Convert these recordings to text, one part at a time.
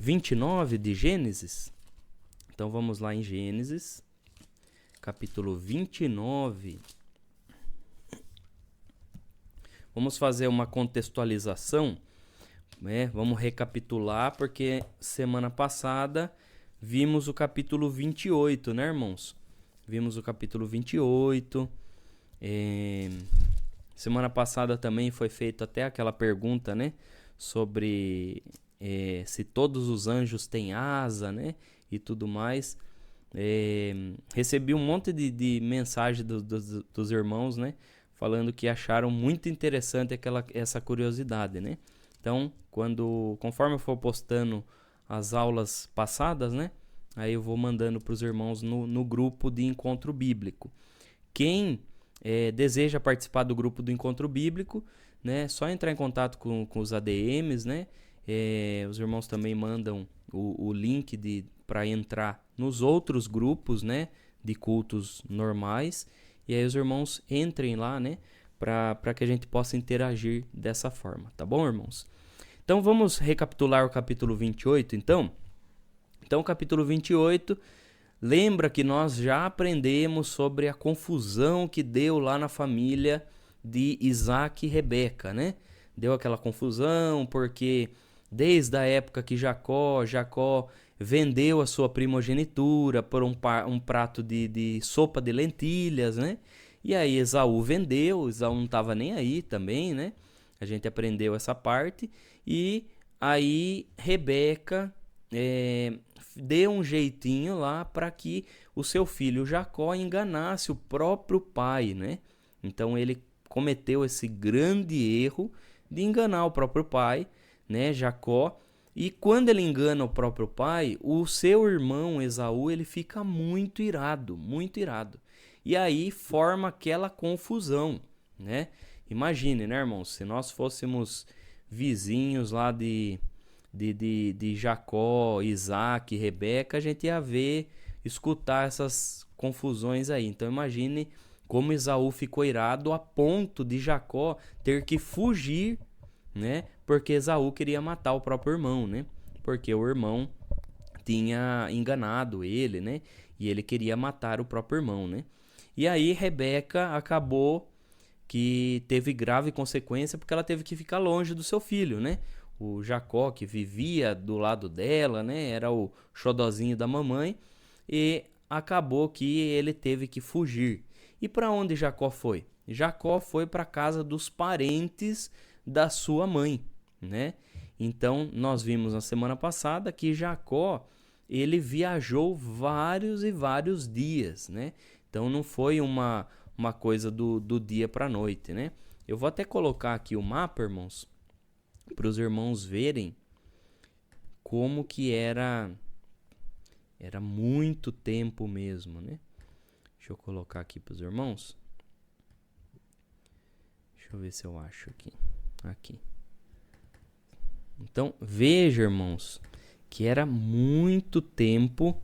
29 de Gênesis. Então vamos lá em Gênesis, capítulo 29. Vamos fazer uma contextualização, né? Vamos recapitular, porque semana passada vimos o capítulo 28, né, irmãos? Vimos o capítulo 28. Semana passada também foi feita até aquela pergunta, né? Sobre se todos os anjos têm asa, né? E tudo mais. Recebi um monte de mensagem dos irmãos, né? Falando que acharam muito interessante essa curiosidade, né? Então, conforme eu for postando as aulas passadas, né? Aí eu vou mandando para os irmãos no grupo de encontro bíblico. Quem deseja participar do grupo do encontro bíblico, né? Só entrar em contato com os ADMs, né? Os irmãos também mandam o link para entrar nos outros grupos, né? De cultos normais. E aí os irmãos entrem lá, né? Para que a gente possa interagir dessa forma, tá bom, irmãos? Então vamos recapitular o capítulo 28, então? Então, o capítulo 28, lembra que nós já aprendemos sobre a confusão que deu lá na família de Isaac e Rebeca, né? Deu aquela confusão porque desde a época que Jacó vendeu a sua primogenitura por um prato de sopa de lentilhas, né? E aí Esaú vendeu, Esaú não estava nem aí também, né? A gente aprendeu essa parte. E aí Rebeca deu um jeitinho lá para que o seu filho Jacó enganasse o próprio pai, né? Então ele cometeu esse grande erro de enganar o próprio pai, né, Jacó. E quando ele engana o próprio pai, o seu irmão Esaú, ele fica muito irado, muito irado. E aí forma aquela confusão, né? Imagine, né, irmãos, se nós fôssemos vizinhos lá de Jacó, Isaac, Rebeca, a gente ia escutar essas confusões aí. Então imagine como Esaú ficou irado a ponto de Jacó ter que fugir, né? Porque Esaú queria matar o próprio irmão, né? Porque o irmão tinha enganado ele, né? E ele queria matar o próprio irmão, né? E aí Rebeca acabou que teve grave consequência porque ela teve que ficar longe do seu filho, né? O Jacó, que vivia do lado dela, né? Era o xodozinho da mamãe. E acabou que ele teve que fugir. E para onde Jacó foi? Jacó foi para a casa dos parentes da sua mãe, né? Então, nós vimos na semana passada que Jacó, ele viajou vários e vários dias, né? Então, não foi uma coisa do dia para a noite, né? Eu vou até colocar aqui o mapa, irmãos, para os irmãos verem como que era muito tempo mesmo, né? Deixa eu colocar aqui para os irmãos. Deixa eu ver se eu acho aqui. Então, veja, irmãos, que era muito tempo.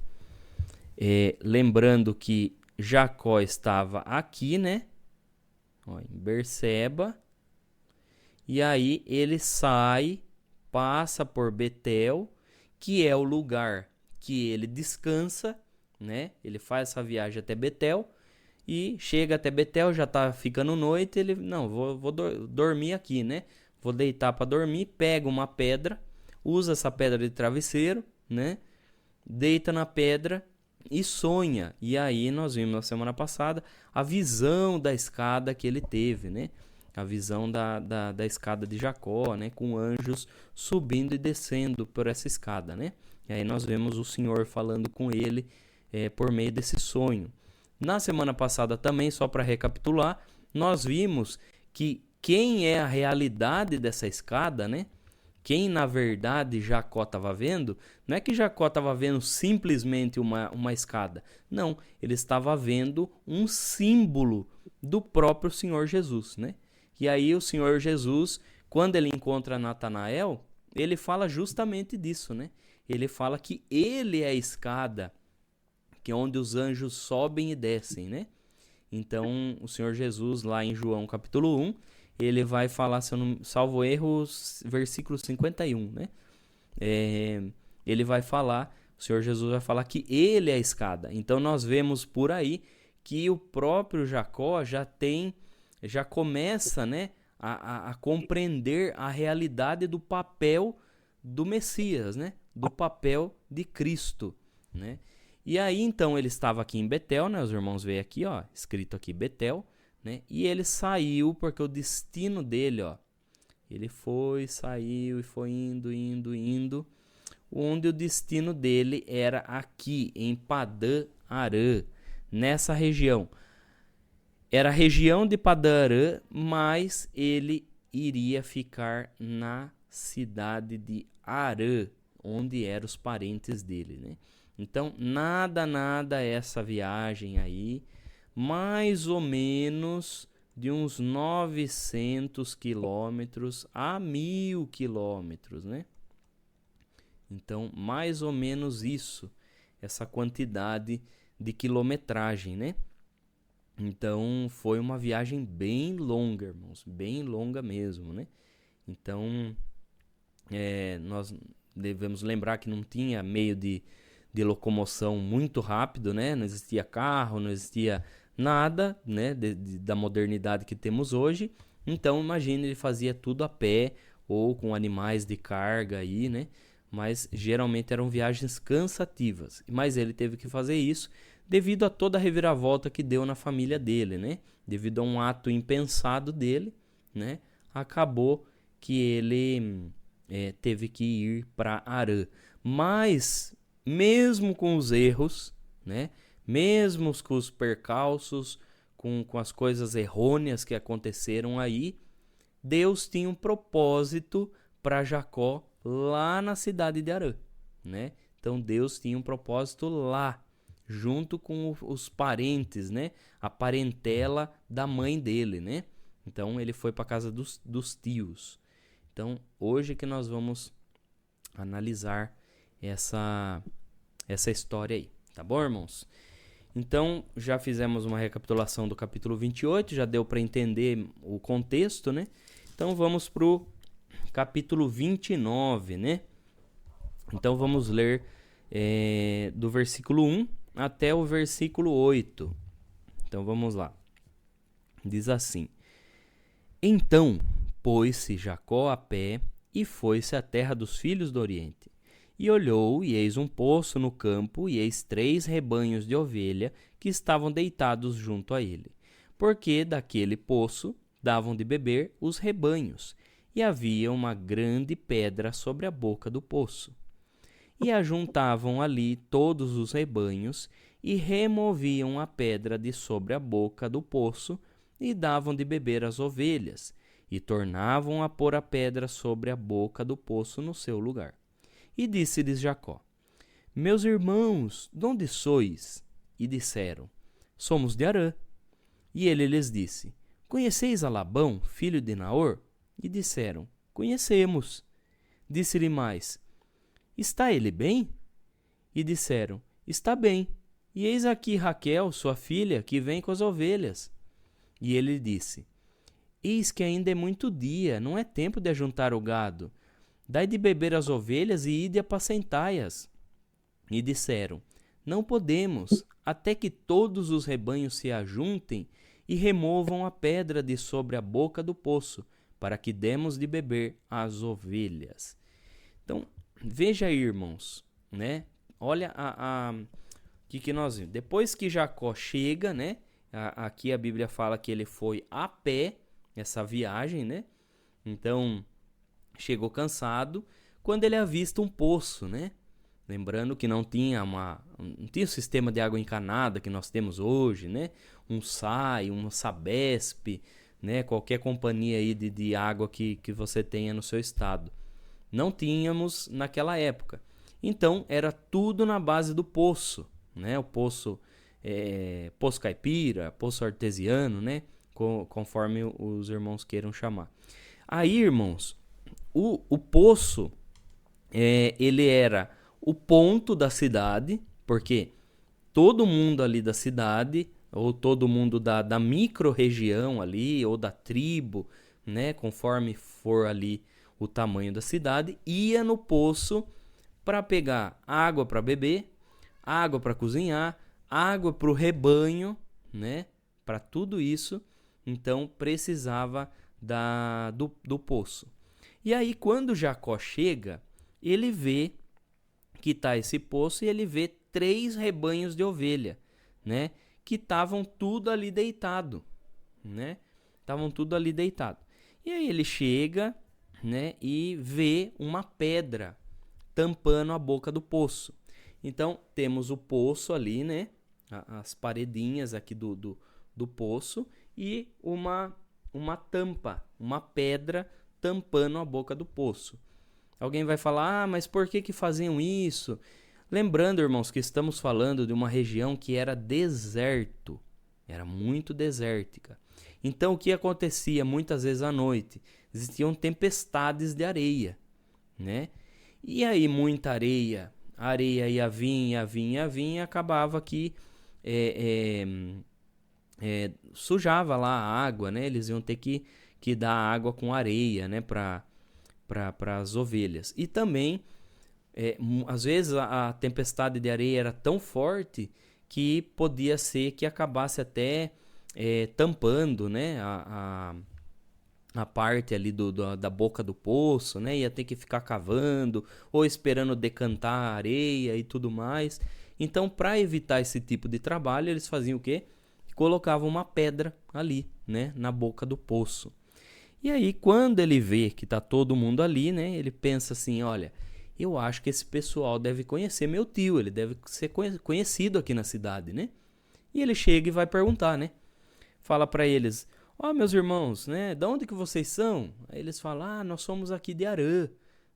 Lembrando que Jacó estava aqui, né? Ó, em Berseba. E aí ele sai, passa por Betel, que é o lugar que ele descansa, né? Ele faz essa viagem até Betel e chega até Betel, já tá ficando noite, ele, não, vou dormir aqui, né? Vou deitar para dormir, pega uma pedra, usa essa pedra de travesseiro, né? Deita na pedra e sonha. E aí nós vimos na semana passada a visão da escada que ele teve, né? A visão da escada de Jacó, né? Com anjos subindo e descendo por essa escada, né? E aí nós vemos o Senhor falando com ele por meio desse sonho. Na semana passada também, só para recapitular, nós vimos que quem é a realidade dessa escada, né? Quem na verdade Jacó estava vendo, não é que Jacó estava vendo simplesmente uma escada. Não, ele estava vendo um símbolo do próprio Senhor Jesus, né? E aí o Senhor Jesus, quando ele encontra Natanael, ele fala justamente disso, né? Ele fala que ele é a escada, que é onde os anjos sobem e descem, né? Então, o Senhor Jesus, lá em João capítulo 1, ele vai falar, se eu não salvo erro, versículo 51, né? ele vai falar, o Senhor Jesus vai falar que ele é a escada. Então nós vemos por aí que o próprio Jacó já começa, né, a compreender a realidade do papel do Messias, né, do papel de Cristo, né. E aí então ele estava aqui em Betel, né, os irmãos veem aqui, ó, escrito aqui Betel, né, e ele saiu porque o destino dele, ó, ele saiu e foi indo, onde o destino dele era aqui em Padã Arã, nessa região. Era a região de Padã Arã, mas ele iria ficar na cidade de Arã, onde eram os parentes dele, né? Então, nada essa viagem aí, mais ou menos de uns 900 quilômetros a 1.000 quilômetros, né? Então, mais ou menos isso, essa quantidade de quilometragem, né? Então, foi uma viagem bem longa, irmãos, bem longa mesmo, né? Então, nós devemos lembrar que não tinha meio de locomoção muito rápido, né? Não existia carro, não existia nada, né? Da modernidade que temos hoje. Então, imagine, ele fazia tudo a pé ou com animais de carga aí, né? Mas geralmente eram viagens cansativas. Mas ele teve que fazer isso devido a toda a reviravolta que deu na família dele, né? Devido a um ato impensado dele, né? Acabou que ele teve que ir para Arã. Mas, mesmo com os erros, né? Mesmo com os percalços, com as coisas errôneas que aconteceram aí, Deus tinha um propósito para Jacó lá na cidade de Arã, né? Então Deus tinha um propósito lá, junto com os parentes, né? A parentela da mãe dele, né? Então ele foi para a casa dos tios. Então hoje que nós vamos analisar essa história aí, tá bom, irmãos? Então já fizemos uma recapitulação do capítulo 28, já deu para entender o contexto, né? Então vamos pro capítulo 29, né? Então vamos ler do versículo 1 até o versículo 8. Então vamos lá. Diz assim: Então pôs-se Jacó a pé e foi-se à terra dos filhos do Oriente. E olhou, e eis um poço no campo, e eis 3 rebanhos de ovelha que estavam deitados junto a ele. Porque daquele poço davam de beber os rebanhos, e havia uma grande pedra sobre a boca do poço. E ajuntavam ali todos os rebanhos, e removiam a pedra de sobre a boca do poço, e davam de beber às ovelhas, e tornavam a pôr a pedra sobre a boca do poço no seu lugar. E disse-lhes Jacó: Meus irmãos, de onde sois? E disseram: Somos de Harã. E ele lhes disse: Conheceis a Labão, filho de Naor? E disseram: Conhecemos. Disse-lhe mais: Está ele bem? E disseram: Está bem. E eis aqui Raquel, sua filha, que vem com as ovelhas. E ele disse: Eis que ainda é muito dia, não é tempo de ajuntar o gado. Dai de beber às ovelhas e ide apacentai-as. E disseram: Não podemos, até que todos os rebanhos se ajuntem e removam a pedra de sobre a boca do poço, para que demos de beber às ovelhas. Então, veja aí, irmãos, né? Olha que nós vimos. Depois que Jacó chega, né? Aqui a Bíblia fala que ele foi a pé, essa viagem, né? Então, chegou cansado, quando ele avista um poço, né? Lembrando que não tinha o sistema de água encanada que nós temos hoje, né? Um SAI, uma Sabesp, né? Qualquer companhia aí de água que você tenha no seu estado. Não tínhamos naquela época. Então, era tudo na base do poço, né? O poço caipira, poço artesiano, né? Conforme os irmãos queiram chamar. Aí, irmãos, o poço, ele era o ponto da cidade, porque todo mundo ali da cidade, ou todo mundo da micro-região ali, ou da tribo, né? Conforme for ali o tamanho da cidade, ia no poço para pegar água para beber, água para cozinhar, água para o rebanho, né? Para tudo isso, então precisava do poço. E aí, quando Jacó chega, ele vê que está esse poço e ele vê 3 rebanhos de ovelha, né? Que estavam tudo ali deitado, né? Estavam tudo ali deitado. E aí ele chega, né? E vê uma pedra tampando a boca do poço. Então temos o poço ali, né? As paredinhas aqui do poço e uma tampa, uma pedra tampando a boca do poço. Alguém vai falar, mas por que faziam isso? Lembrando, irmãos, que estamos falando de uma região que era deserto, era muito desértica. Então, o que acontecia muitas vezes à noite? Existiam tempestades de areia, né? E aí, muita areia, a areia ia vinha, e acabava que sujava lá a água, né? Eles iam ter que dar água com areia, né? Para as ovelhas. E também, às vezes, a tempestade de areia era tão forte que podia ser que acabasse até tampando, né? A parte ali da boca do poço, né? Ia ter que ficar cavando ou esperando decantar a areia e tudo mais. Então, para evitar esse tipo de trabalho, eles faziam o quê? Colocavam uma pedra ali, né? Na boca do poço. E aí, quando ele vê que tá todo mundo ali, né? Ele pensa assim, olha, eu acho que esse pessoal deve conhecer meu tio, ele deve ser conhecido aqui na cidade, né? E ele chega e vai perguntar, né? Fala para eles, meus irmãos, né? De onde que vocês são? Aí eles falam, nós somos aqui de Harã,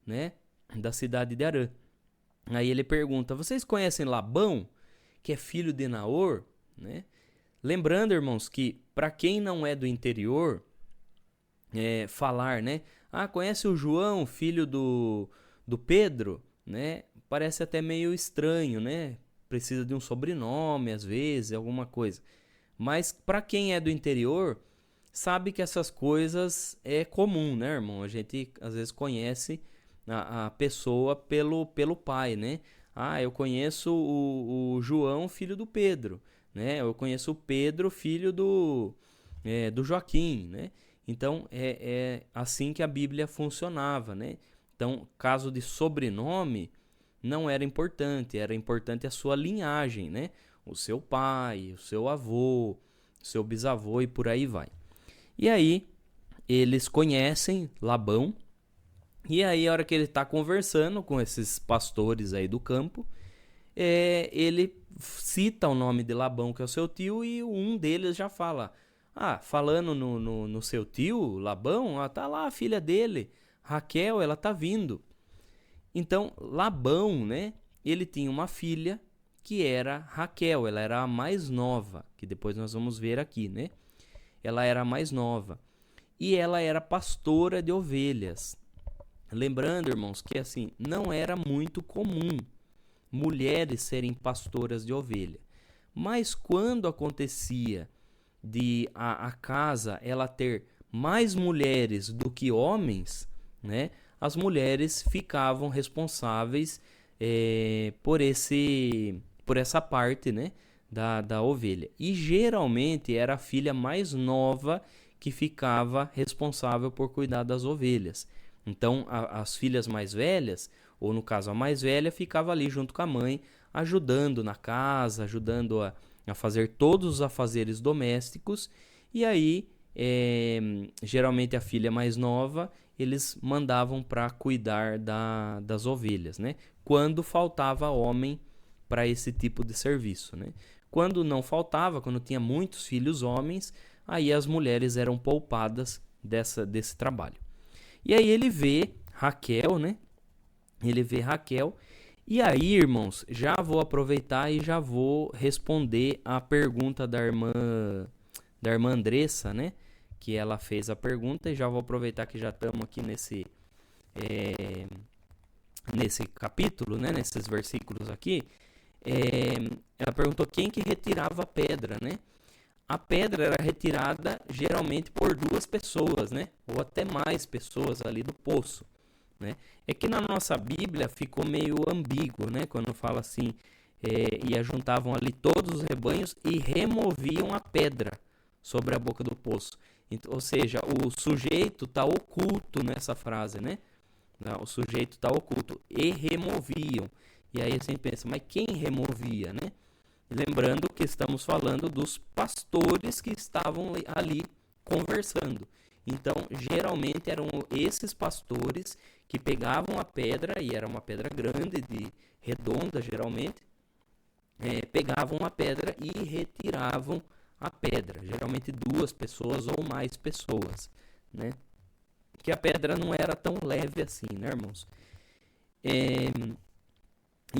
né? Da cidade de Harã. Aí ele pergunta, vocês conhecem Labão, que é filho de Naor, né? Lembrando, irmãos, que para quem não é do interior, falar, né? Conhece o João, filho do Pedro, né? Parece até meio estranho, né? Precisa de um sobrenome, às vezes, alguma coisa. Mas para quem é do interior, sabe que essas coisas é comum, né, irmão? A gente às vezes conhece a pessoa pelo pai, né? Eu conheço o João, filho do Pedro, né? Eu conheço o Pedro, filho do Joaquim, né? Então, é assim que a Bíblia funcionava, né? Então, caso de sobrenome, não era importante a sua linhagem, né? O seu pai, o seu avô, o seu bisavô e por aí vai. E aí, eles conhecem Labão, e aí a hora que ele está conversando com esses pastores aí do campo, ele cita o nome de Labão, que é o seu tio, e um deles já fala... falando no seu tio, Labão, tá lá a filha dele, Raquel, ela tá vindo. Então, Labão, né, ele tinha uma filha que era Raquel, ela era a mais nova, que depois nós vamos ver aqui, né? Ela era a mais nova. E ela era pastora de ovelhas. Lembrando, irmãos, que assim, não era muito comum mulheres serem pastoras de ovelha. Mas quando acontecia de a casa ela ter mais mulheres do que homens, né? As mulheres ficavam responsáveis por essa parte, né? Da ovelha. E geralmente era a filha mais nova que ficava responsável por cuidar das ovelhas. Então as filhas mais velhas, ou no caso a mais velha, ficava ali junto com a mãe, ajudando na casa, ajudando a fazer todos os afazeres domésticos. E aí, geralmente a filha mais nova, eles mandavam para cuidar das ovelhas, né? Quando faltava homem para esse tipo de serviço, né? Quando não faltava, quando tinha muitos filhos homens, aí as mulheres eram poupadas desse trabalho. E aí ele vê Raquel, né? Ele vê Raquel. E aí, irmãos, já vou aproveitar e já vou responder a pergunta da irmã Andressa, né? Que ela fez a pergunta, e já vou aproveitar que já estamos aqui nesse capítulo, né? Nesses versículos aqui. Ela perguntou quem que retirava a pedra, né? A pedra era retirada geralmente por 2 pessoas, né? Ou até mais pessoas ali do poço, né? É que na nossa Bíblia ficou meio ambíguo, né? Quando fala assim, e ajuntavam ali todos os rebanhos e removiam a pedra sobre a boca do poço. Então, ou seja, o sujeito está oculto nessa frase, né? O sujeito está oculto. E removiam. E aí você pensa, mas quem removia, né? Lembrando que estamos falando dos pastores que estavam ali conversando. Então, geralmente eram esses pastores que pegavam a pedra, e era uma pedra grande, redonda geralmente, pegavam a pedra e retiravam a pedra. Geralmente 2 pessoas ou mais pessoas, né? Que a pedra não era tão leve assim, né, irmãos?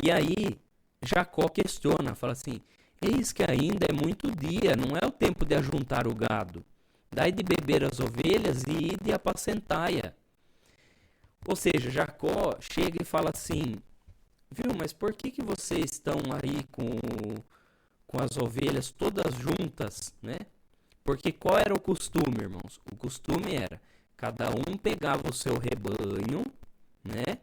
E aí, Jacó questiona, fala assim, eis que ainda é muito dia, não é o tempo de ajuntar o gado. Dai de beber as ovelhas e ide apacentai-a. Ou seja, Jacó chega e fala assim, viu, mas por que vocês estão aí com as ovelhas todas juntas, né? Porque qual era o costume, irmãos? O costume era, cada um pegava o seu rebanho, né?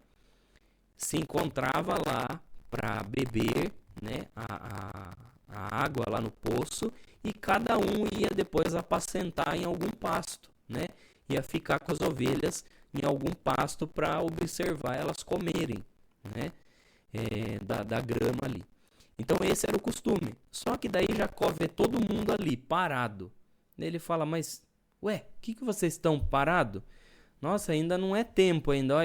Se encontrava lá para beber, né, a água lá no poço, e cada um ia depois apacentar em algum pasto, né? Ia ficar com as ovelhas em algum pasto para observar elas comerem, né? Da grama ali. Então esse era o costume. Só que daí Jacó vê todo mundo ali parado. Ele fala, mas, ué, o que vocês estão parados? Nossa, ainda não é tempo ainda, ó,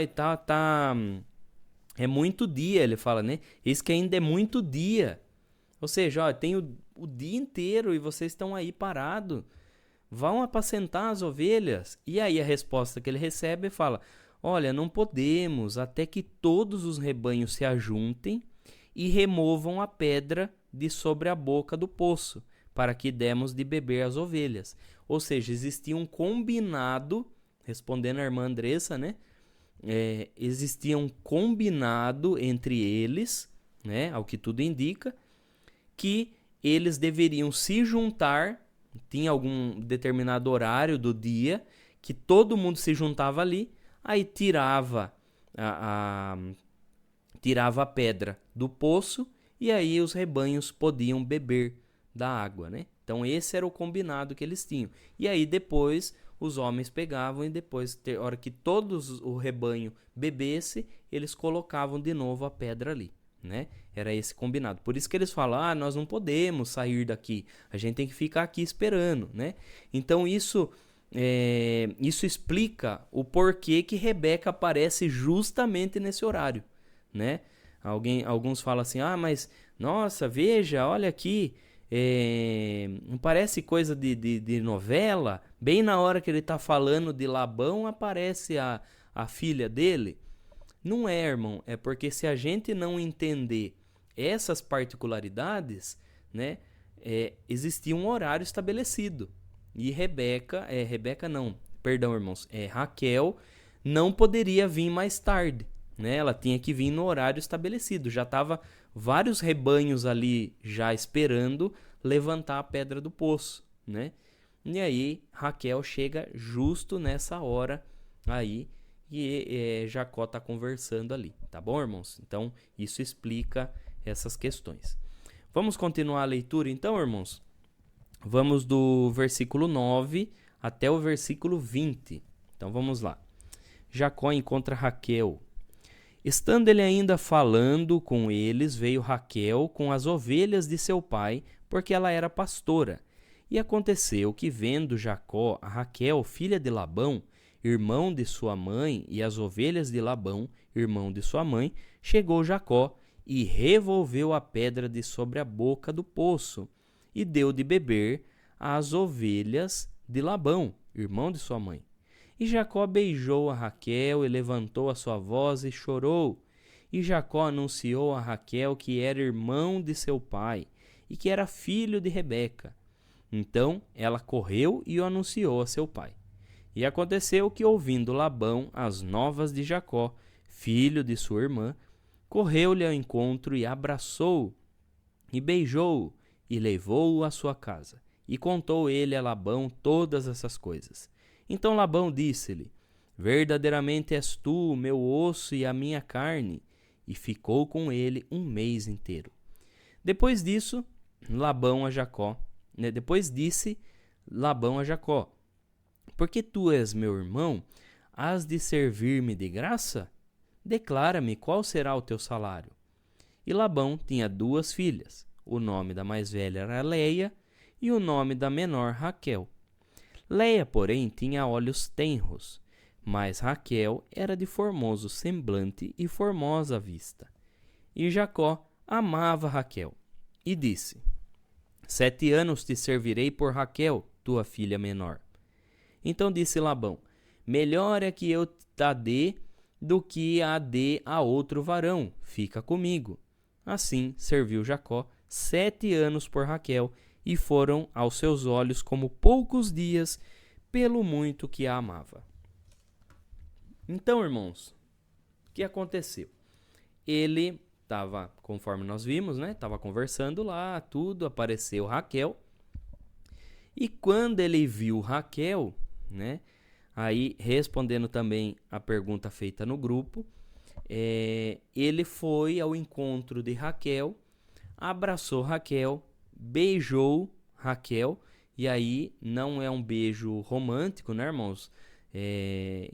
é muito dia, ele fala, né? Isso que ainda é muito dia. Ou seja, ó, tem o dia inteiro e vocês estão aí parados. Vão apacentar as ovelhas. E aí a resposta que ele recebe fala, olha, não podemos até que todos os rebanhos se ajuntem e removam a pedra de sobre a boca do poço, para que demos de beber as ovelhas. Ou seja, existia um combinado, respondendo a irmã Andressa, né? Existia um combinado entre eles, né, ao que tudo indica, que eles deveriam se juntar, tinha algum determinado horário do dia, que todo mundo se juntava ali, aí tirava a pedra do poço, e aí os rebanhos podiam beber da água, né? Então esse era o combinado que eles tinham. E aí depois os homens pegavam e depois, na hora que todos o rebanho bebesse, eles colocavam de novo a pedra ali, né? Era esse combinado. Por isso que eles falam, nós não podemos sair daqui, a gente tem que ficar aqui esperando, né? Então isso explica o porquê que Rebeca aparece justamente nesse horário, né? Alguns falam assim, mas nossa, veja, olha aqui, não parece coisa de novela? Bem na hora que ele está falando de Labão, aparece a filha dele. Não é, irmão. É porque se a gente não entender essas particularidades, né, existia um horário estabelecido. E Raquel não poderia vir mais tarde, né? Ela tinha que vir no horário estabelecido. Já estava vários rebanhos ali já esperando levantar a pedra do poço, né? E aí Raquel chega justo nessa hora aí e Jacó está conversando ali, tá bom, irmãos? Então isso explica essas questões. Vamos continuar a leitura então, irmãos? Vamos do versículo 9 até o versículo 20. Então vamos lá. Jacó encontra Raquel. Estando ele ainda falando com eles, veio Raquel com as ovelhas de seu pai, porque ela era pastora. E aconteceu que, vendo Jacó a Raquel, filha de Labão, irmão de sua mãe, e as ovelhas de Labão, irmão de sua mãe, chegou Jacó e revolveu a pedra de sobre a boca do poço, e deu de beber às ovelhas de Labão, irmão de sua mãe. E Jacó beijou a Raquel e levantou a sua voz e chorou. E Jacó anunciou a Raquel que era irmão de seu pai e que era filho de Rebeca. Então ela correu e o anunciou a seu pai. E aconteceu que, ouvindo Labão as novas de Jacó, filho de sua irmã, correu-lhe ao encontro e abraçou-o, e beijou-o, e levou-o à sua casa. E contou ele a Labão todas essas coisas. Então Labão disse-lhe: Verdadeiramente és tu, o meu osso e a minha carne. E ficou com ele um mês inteiro. Depois disso, Labão a Jacó, né? Depois disse Labão a Jacó: porque tu és meu irmão, hás de servir-me de graça? Declara-me qual será o teu salário. E Labão tinha 2 filhas. O nome da mais velha era Leia e o nome da menor Raquel. Leia, porém, tinha olhos tenros, mas Raquel era de formoso semblante e formosa vista. E Jacó amava Raquel e disse: 7 anos te servirei por Raquel, tua filha menor. Então disse Labão: melhor é que eu te dê do que a dê a outro varão, fica comigo. Assim serviu Jacó 7 anos por Raquel, e foram aos seus olhos como poucos dias, pelo muito que a amava. Então, irmãos, o que aconteceu? Ele estava, conforme nós vimos, né? Estava conversando lá, tudo, apareceu Raquel. E quando ele viu Raquel, né? Aí, respondendo também a pergunta feita no grupo, ele foi ao encontro de Raquel, abraçou Raquel, beijou Raquel, e aí não é um beijo romântico, né, irmãos? É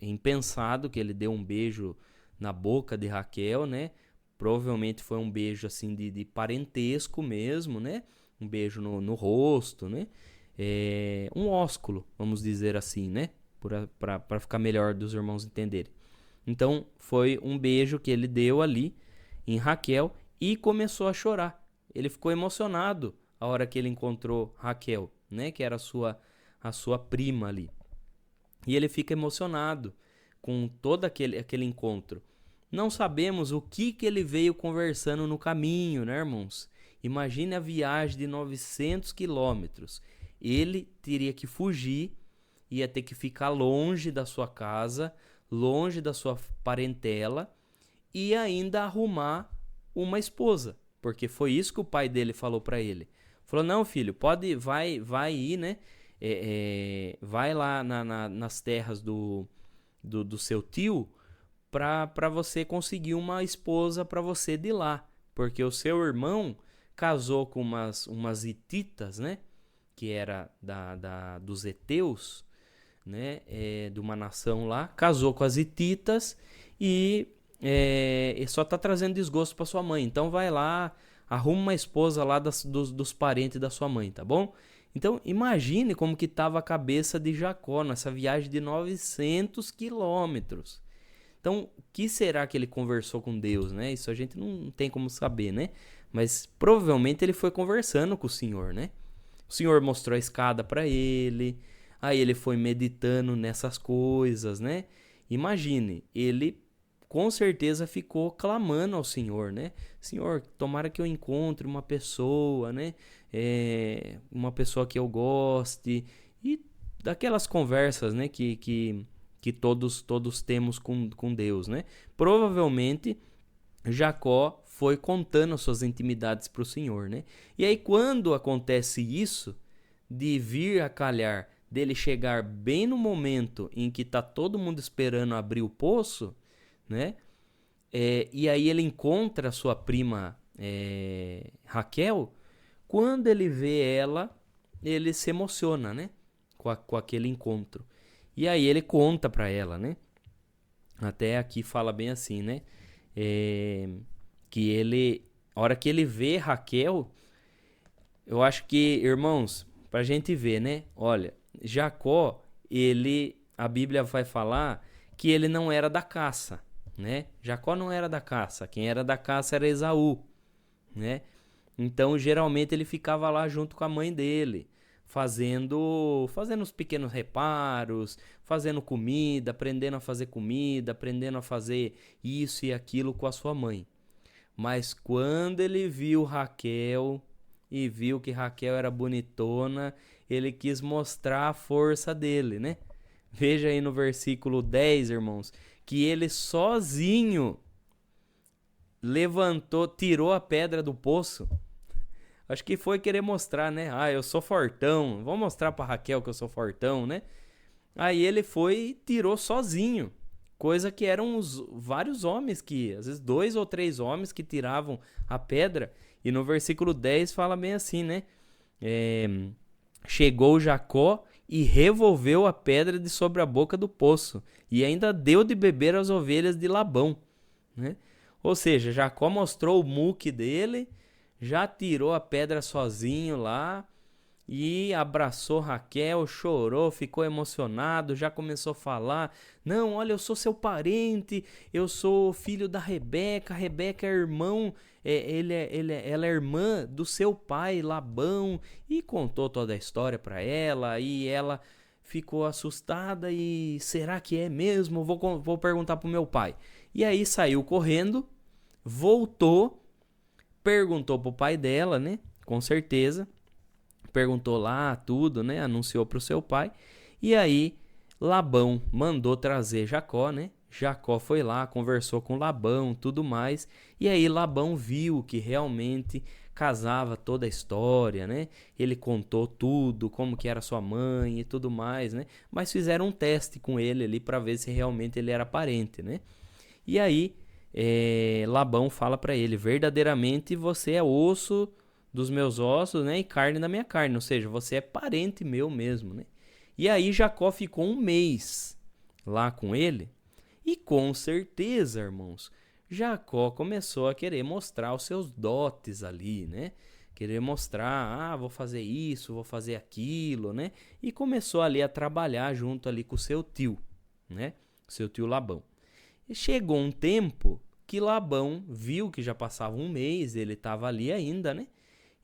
impensado que ele deu um beijo na boca de Raquel, né? Provavelmente foi um beijo assim de parentesco mesmo, né? Um beijo no rosto, né? Um ósculo, vamos dizer assim, né? Para ficar melhor dos irmãos entenderem. Então, foi um beijo que ele deu ali em Raquel e começou a chorar. Ele ficou emocionado a hora que ele encontrou Raquel, né? Que era a sua prima ali. E ele fica emocionado com todo aquele encontro. Não sabemos o que ele veio conversando no caminho, né, irmãos? Imagine a viagem de 900 quilômetros. Ele teria que fugir, ia ter que ficar longe da sua casa, longe da sua parentela e ainda arrumar uma esposa, porque foi isso que o pai dele falou para ele. Falou: não, filho, vai ir, né? Vai lá nas terras do seu tio para você conseguir uma esposa para você de lá, porque o seu irmão casou com umas hititas, né? Que era dos heteus, né? De uma nação lá, casou com as hititas e só tá trazendo desgosto para sua mãe. Então vai lá, arruma uma esposa lá dos parentes da sua mãe, tá bom? Então imagine como que estava a cabeça de Jacó nessa viagem de 900 quilômetros. Então, o que será que ele conversou com Deus, né? Isso a gente não tem como saber, né? Mas provavelmente ele foi conversando com o Senhor, né? O Senhor mostrou a escada para ele, aí ele foi meditando nessas coisas, né? Imagine, ele com certeza ficou clamando ao Senhor, né? Senhor, tomara que eu encontre uma pessoa, né? Uma pessoa que eu goste. E daquelas conversas, né? Que todos temos com Deus, né? Provavelmente Jacó foi contando as suas intimidades para o Senhor, né? E aí quando acontece isso, de vir a calhar, dele chegar bem no momento em que tá todo mundo esperando abrir o poço, né? E aí ele encontra a sua prima Raquel. Quando ele vê ela, ele se emociona, né? Com aquele encontro. E aí ele conta para ela, né? Até aqui fala bem assim, né? Que ele, a hora que ele vê Raquel, eu acho que, irmãos, pra gente ver, né? Olha, Jacó, a Bíblia vai falar que ele não era da caça, né? Jacó não era da caça, quem era da caça era Esaú, né? Então, geralmente ele ficava lá junto com a mãe dele, fazendo os pequenos reparos, fazendo comida, aprendendo a fazer comida, aprendendo a fazer isso e aquilo com a sua mãe. Mas quando ele viu Raquel e viu que Raquel era bonitona, ele quis mostrar a força dele, né? Veja aí no versículo 10, irmãos, que ele sozinho levantou, tirou a pedra do poço. Acho que foi querer mostrar, né? Eu sou fortão. Vou mostrar pra Raquel que eu sou fortão, né? Aí ele foi e tirou sozinho. Coisa que eram vários homens que, às vezes 2 ou 3 homens que tiravam a pedra. E no versículo 10 fala bem assim, né? Chegou Jacó e revolveu a pedra de sobre a boca do poço. E ainda deu de beber às ovelhas de Labão, né? Ou seja, Jacó mostrou o muque dele, já tirou a pedra sozinho lá e abraçou Raquel, chorou, ficou emocionado, já começou a falar: não, olha, eu sou seu parente, eu sou filho da Rebeca, Rebeca é irmão, ela é irmã do seu pai Labão, e contou toda a história para ela, e ela ficou assustada e será que é mesmo? Vou perguntar pro meu pai. E aí saiu correndo, voltou, perguntou pro pai dela, né? Com certeza. Perguntou lá tudo, né? Anunciou pro seu pai. E aí Labão mandou trazer Jacó, né? Jacó foi lá, conversou com Labão, tudo mais. E aí Labão viu que realmente casava toda a história, né? Ele contou tudo, como que era sua mãe e tudo mais, né? Mas fizeram um teste com ele ali para ver se realmente ele era parente, né? E aí Labão fala para ele: verdadeiramente você é osso dos meus ossos, né? E carne da minha carne, ou seja, você é parente meu mesmo, né? E aí Jacó ficou 1 mês lá com ele. E com certeza, irmãos, Jacó começou a querer mostrar os seus dotes ali, né? Querer mostrar, vou fazer isso, vou fazer aquilo, né? E começou ali a trabalhar junto ali com o seu tio, né? Seu tio Labão. E chegou um tempo que Labão viu que já passava 1 mês, ele estava ali ainda, né?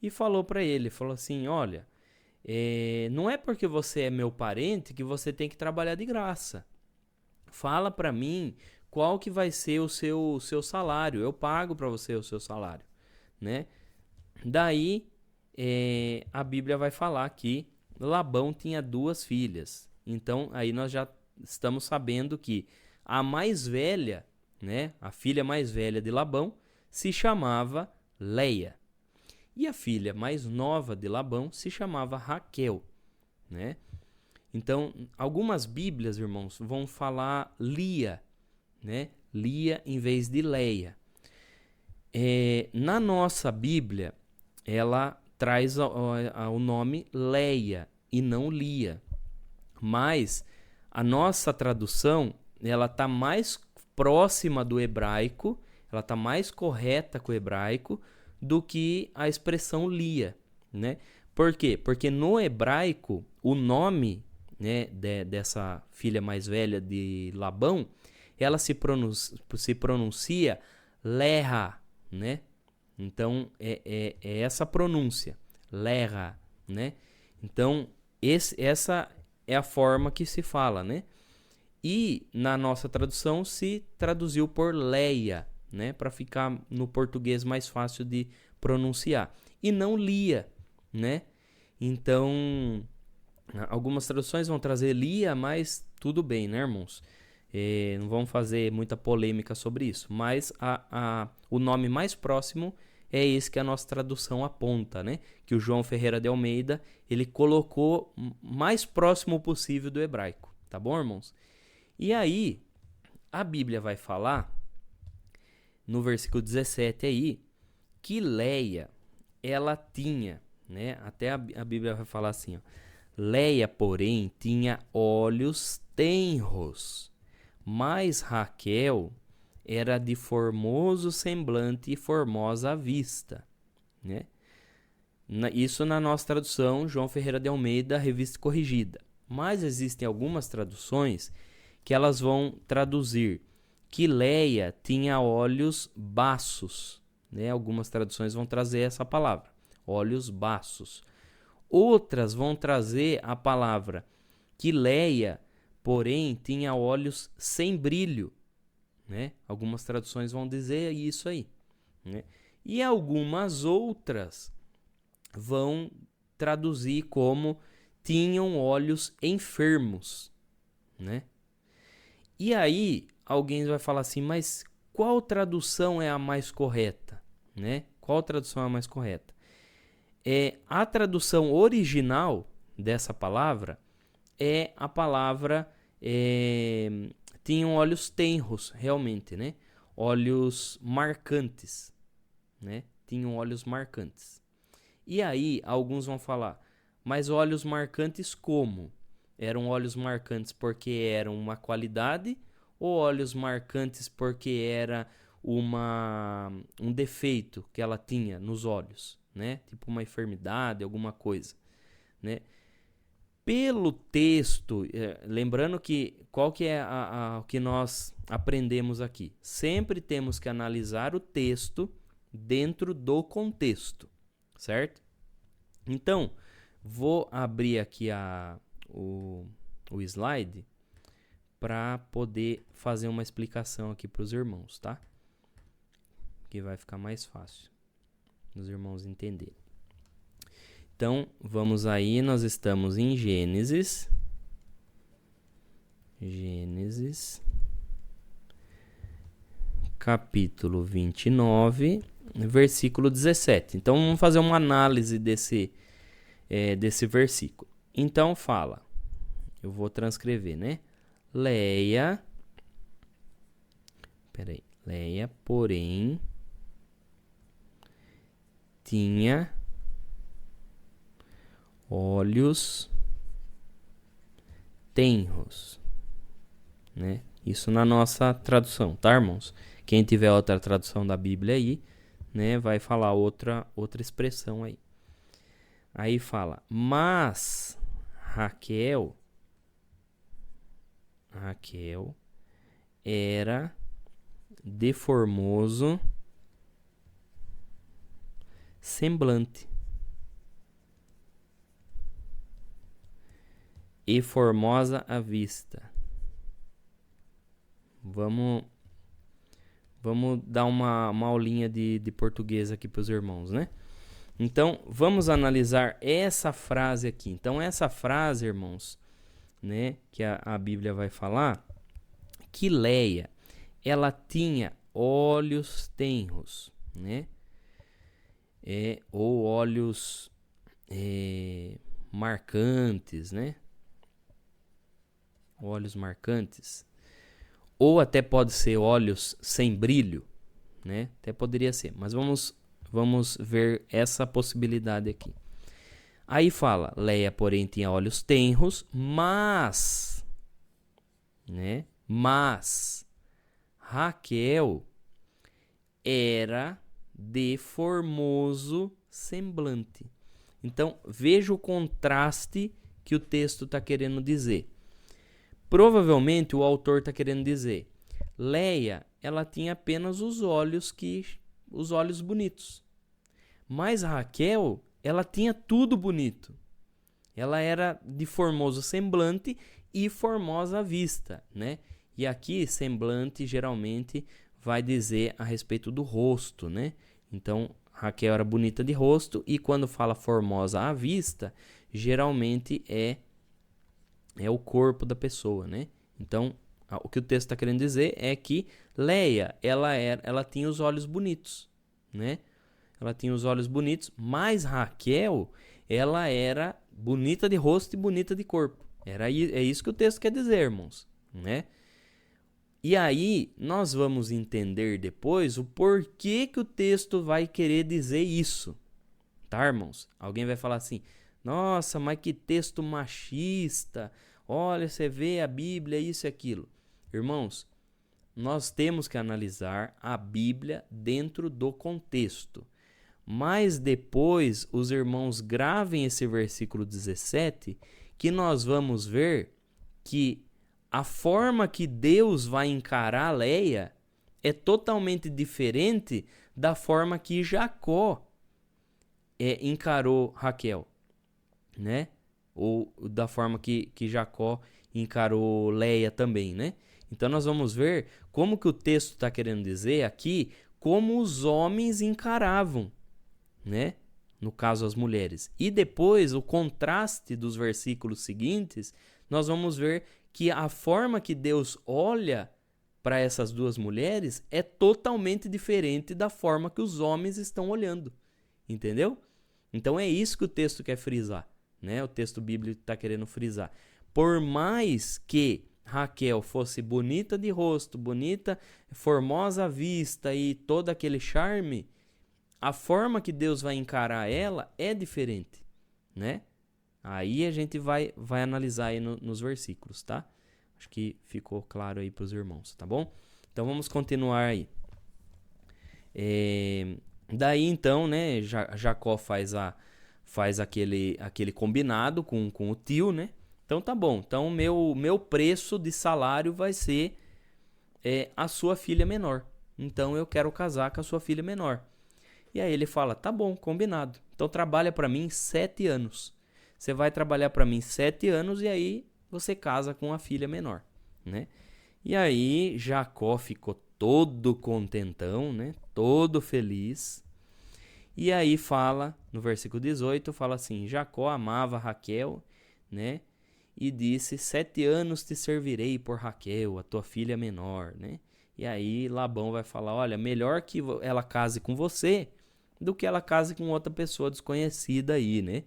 E falou para ele, falou assim: olha, não é porque você é meu parente que você tem que trabalhar de graça. Fala para mim qual que vai ser o seu salário, eu pago para você o seu salário, né? Daí a Bíblia vai falar que Labão tinha 2 filhas. Então aí nós já estamos sabendo que a mais velha, né, a filha mais velha de Labão, se chamava Leia. E a filha mais nova de Labão se chamava Raquel, né? Então, algumas Bíblias, irmãos, vão falar Lia, né? Lia em vez de Leia. Na nossa Bíblia, ela traz o nome Leia e não Lia. Mas a nossa tradução, ela está mais próxima do hebraico, ela está mais correta com o hebraico do que a expressão Lia, né? Por quê? Porque no hebraico, o nome, né, dessa filha mais velha de Labão, ela se pronuncia Leha, né? Então, é essa pronúncia, Leha, né? Então, essa é a forma que se fala, né? E na nossa tradução se traduziu por Leia, né, para ficar no português mais fácil de pronunciar, e não Lia, né? Então, algumas traduções vão trazer Lia, mas tudo bem, né, irmãos? Não vamos fazer muita polêmica sobre isso, mas o nome mais próximo é esse que a nossa tradução aponta, né? Que o João Ferreira de Almeida, ele colocou mais próximo possível do hebraico, tá bom, irmãos? E aí, a Bíblia vai falar no versículo 17 aí, que Leia, ela tinha, né? Até a Bíblia vai falar assim, ó, Leia, porém, tinha olhos tenros, mas Raquel era de formoso semblante e formosa vista, né? Isso na nossa tradução, João Ferreira de Almeida, Revista Corrigida. Mas existem algumas traduções que elas vão traduzir que Leia tinha olhos baços, né? Algumas traduções vão trazer essa palavra, olhos baços. Outras vão trazer a palavra que Leia, porém, tinha olhos sem brilho, né? Algumas traduções vão dizer isso aí, né? E algumas outras vão traduzir como tinham olhos enfermos, né? E aí alguém vai falar assim, mas qual tradução é a mais correta, né? Qual tradução é a mais correta? A tradução original dessa palavra é a palavra, tinham olhos tenros, realmente, né? Olhos marcantes, né? Tinham olhos marcantes. E aí, alguns vão falar, mas olhos marcantes como? Eram olhos marcantes porque eram uma qualidade ou olhos marcantes porque era um defeito que ela tinha nos olhos, né? Tipo uma enfermidade, alguma coisa, né? Pelo texto, lembrando que qual que é o que nós aprendemos aqui? Sempre temos que analisar o texto dentro do contexto, certo? Então, vou abrir aqui o slide para poder fazer uma explicação aqui para os irmãos, tá? Que vai ficar mais fácil os irmãos entenderem. Então, vamos aí, nós estamos em Gênesis. Capítulo 29, versículo 17. Então, vamos fazer uma análise desse versículo. Então, fala, eu vou transcrever, né? Leia, porém, tinha olhos tenros, né? Isso na nossa tradução, tá, irmãos? Quem tiver outra tradução da Bíblia aí, né, vai falar outra expressão aí. Aí fala, mas Raquel era de formoso semblante e formosa à vista. Vamos dar uma aulinha de português aqui para os irmãos, né? Então, vamos analisar essa frase aqui. Então, essa frase, irmãos, né, que a Bíblia vai falar, que Leia, ela tinha olhos tenros, né? Ou olhos marcantes, né? Olhos marcantes. Ou até pode ser olhos sem brilho, né? Até poderia ser, mas vamos ver essa possibilidade aqui. Aí fala, Leia, porém, tinha olhos tenros, mas, né? Mas Raquel era de formoso semblante. Então, veja o contraste que o texto está querendo dizer. Provavelmente o autor está querendo dizer, Leia, ela tinha apenas os olhos bonitos. Mas Raquel, ela tinha tudo bonito. Ela era de formoso semblante e formosa à vista, né? E aqui, semblante, geralmente, vai dizer a respeito do rosto, né? Então, Raquel era bonita de rosto e quando fala formosa à vista, geralmente é o corpo da pessoa, né? Então, o que o texto está querendo dizer é que Leia, ela tinha os olhos bonitos, né? Ela tinha os olhos bonitos, mas Raquel, ela era bonita de rosto e bonita de corpo. É isso que o texto quer dizer, irmãos, né? E aí, nós vamos entender depois o porquê que o texto vai querer dizer isso, tá, irmãos? Alguém vai falar assim, nossa, mas que texto machista, olha, você vê a Bíblia, isso e aquilo. Irmãos, nós temos que analisar a Bíblia dentro do contexto. Mas depois, os irmãos gravem esse versículo 17, que nós vamos ver que a forma que Deus vai encarar Leia é totalmente diferente da forma que Jacó encarou Raquel, né? Ou da forma que Jacó encarou Leia também, né? Então nós vamos ver como que o texto está querendo dizer aqui, como os homens encaravam, né? No caso, as mulheres. E depois, o contraste dos versículos seguintes, nós vamos ver que a forma que Deus olha para essas duas mulheres é totalmente diferente da forma que os homens estão olhando. Entendeu? Então é isso que o texto quer frisar, né? O texto bíblico está querendo frisar. por mais que Raquel fosse bonita de rosto, bonita, formosa à vista e todo aquele charme, a forma que Deus vai encarar ela é diferente, né? Aí a gente vai analisar aí nos versículos, tá? Acho que ficou claro aí para os irmãos, tá bom? Então vamos continuar aí. Daí então, né, Jacó faz aquele combinado com o tio, né? Então tá bom, então meu preço de salário vai ser a sua filha menor. Então eu quero casar com a sua filha menor. E aí ele fala, tá bom, combinado. Então trabalha para mim 7 anos. Você vai trabalhar para mim 7 anos e aí você casa com a filha menor, né? E aí Jacó ficou todo contentão, né? Todo feliz. E aí fala, no versículo 18, fala assim, Jacó amava Raquel, né? E disse, 7 anos te servirei por Raquel, a tua filha menor, né? E aí Labão vai falar, olha, melhor que ela case com você do que ela case com outra pessoa desconhecida aí, né?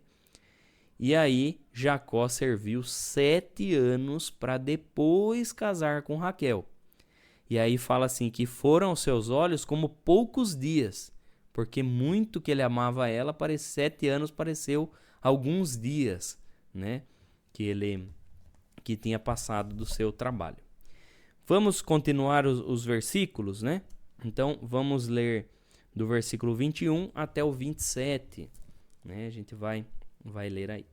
E aí Jacó serviu 7 anos para depois casar com Raquel. E aí fala assim, que foram aos seus olhos como poucos dias, porque muito que ele amava ela, 7 anos pareceu alguns dias, né? Que tinha passado do seu trabalho. Vamos continuar os versículos, né? Então, vamos ler do versículo 21 até o 27, né? A gente vai ler aí.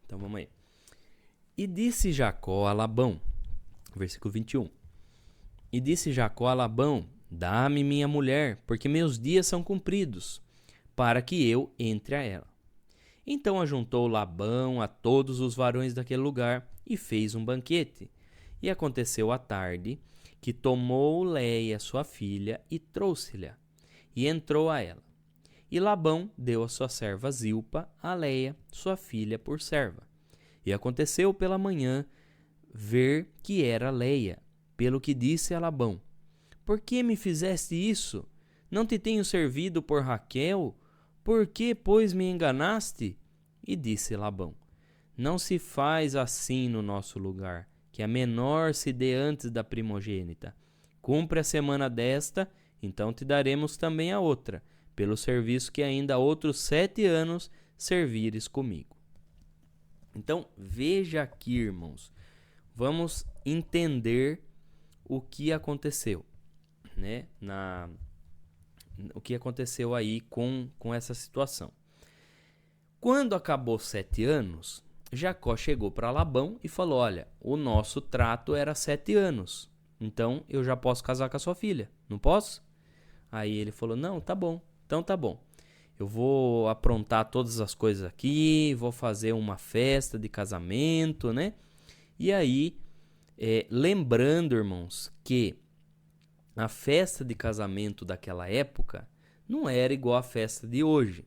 Então, vamos aí. E disse Jacó a Labão, versículo 21. E disse Jacó a Labão, dá-me minha mulher, porque meus dias são cumpridos, para que eu entre a ela. Então ajuntou Labão a todos os varões daquele lugar e fez um banquete. E aconteceu à tarde que tomou Leia, sua filha, e trouxe-lhe, e entrou a ela. E Labão deu a sua serva Zilpa a Leia, sua filha, por serva. E aconteceu pela manhã ver que era Leia, pelo que disse a Labão, por que me fizeste isso? Não te tenho servido por Raquel? Por que, pois, me enganaste? E disse Labão, não se faz assim no nosso lugar, que a menor se dê antes da primogênita. Cumpre a semana desta, então te daremos também a outra, pelo serviço que ainda há outros 7 anos servires comigo. Então, veja aqui, irmãos, vamos entender o que aconteceu, né? O que aconteceu aí com essa situação. Quando acabou 7 anos, Jacó chegou para Labão e falou, olha, o nosso trato era 7 anos, então eu já posso casar com a sua filha, não posso? Aí ele falou, não, tá bom, então tá bom. Eu vou aprontar todas as coisas aqui, vou fazer uma festa de casamento, né? E aí, lembrando, irmãos, que a festa de casamento daquela época não era igual a festa de hoje.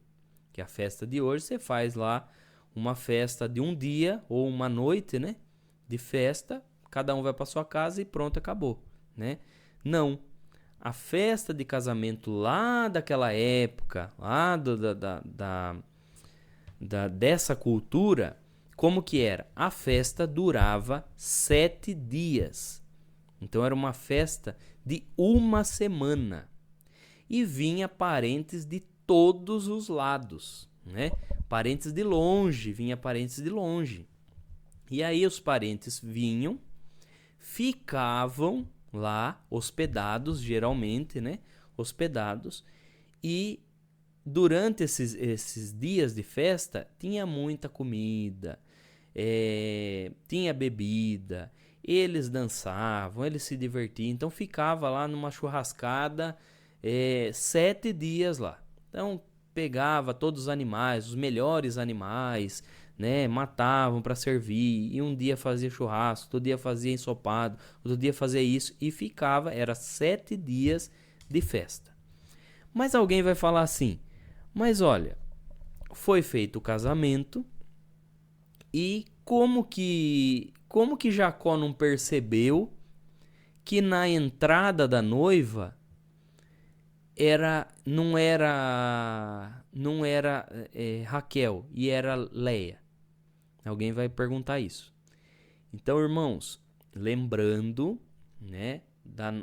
Que a festa de hoje você faz lá uma festa de um dia ou uma noite, né? De festa, cada um vai para sua casa e pronto, acabou, né? Não. A festa de casamento lá daquela época, lá dessa cultura, como que era? A festa durava 7 dias. Então era uma festa de uma semana. E vinha parentes de todos os lados, né? Parentes de longe, vinha parentes de longe. E aí os parentes vinham, ficavam lá hospedados, geralmente, né? Hospedados. E durante esses dias de festa, tinha muita comida, tinha bebida, eles dançavam, eles se divertiam. Então ficava lá numa churrascada 7 dias lá. Então pegava todos os animais, os melhores animais, né? Matavam para servir. E um dia fazia churrasco, outro dia fazia ensopado, outro dia fazia isso. E ficava, era 7 dias de festa. Mas alguém vai falar assim, mas olha, foi feito o casamento e como que Jacó não percebeu que na entrada da noiva não era Raquel, e era Leia. Alguém vai perguntar isso. Então, irmãos, lembrando, né,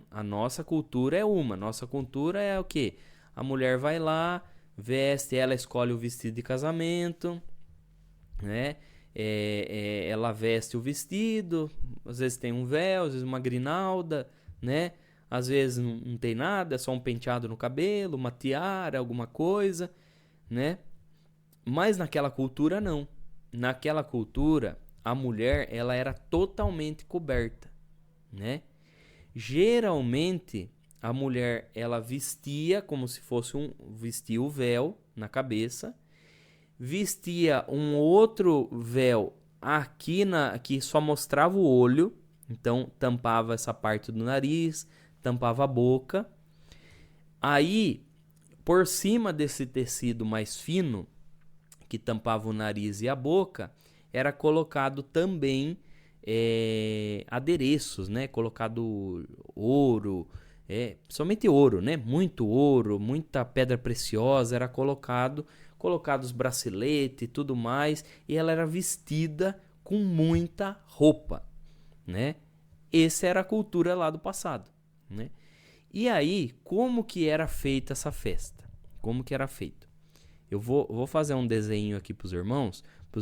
a nossa cultura é uma. Nossa cultura é o quê? A mulher vai lá, veste, ela escolhe o vestido de casamento, né? Ela veste o vestido, às vezes tem um véu, às vezes uma grinalda, né? Às vezes não tem nada, é só um penteado no cabelo, uma tiara, alguma coisa, né? Mas naquela cultura não. Naquela cultura, a mulher ela era totalmente coberta, né? Geralmente, a mulher ela vestia como se fosse vestia o véu na cabeça, vestia um outro véu aqui que só mostrava o olho, então tampava essa parte do nariz, tampava a boca. Aí, por cima desse tecido mais fino, que tampava o nariz e a boca, era colocado também adereços, né? Colocado ouro, somente ouro, né? Muito ouro, muita pedra preciosa era colocados braceletes e tudo mais, e ela era vestida com muita roupa, né? Essa era a cultura lá do passado, né? E aí, como que era feita essa festa? Como que era feito? Eu vou fazer um desenho aqui para os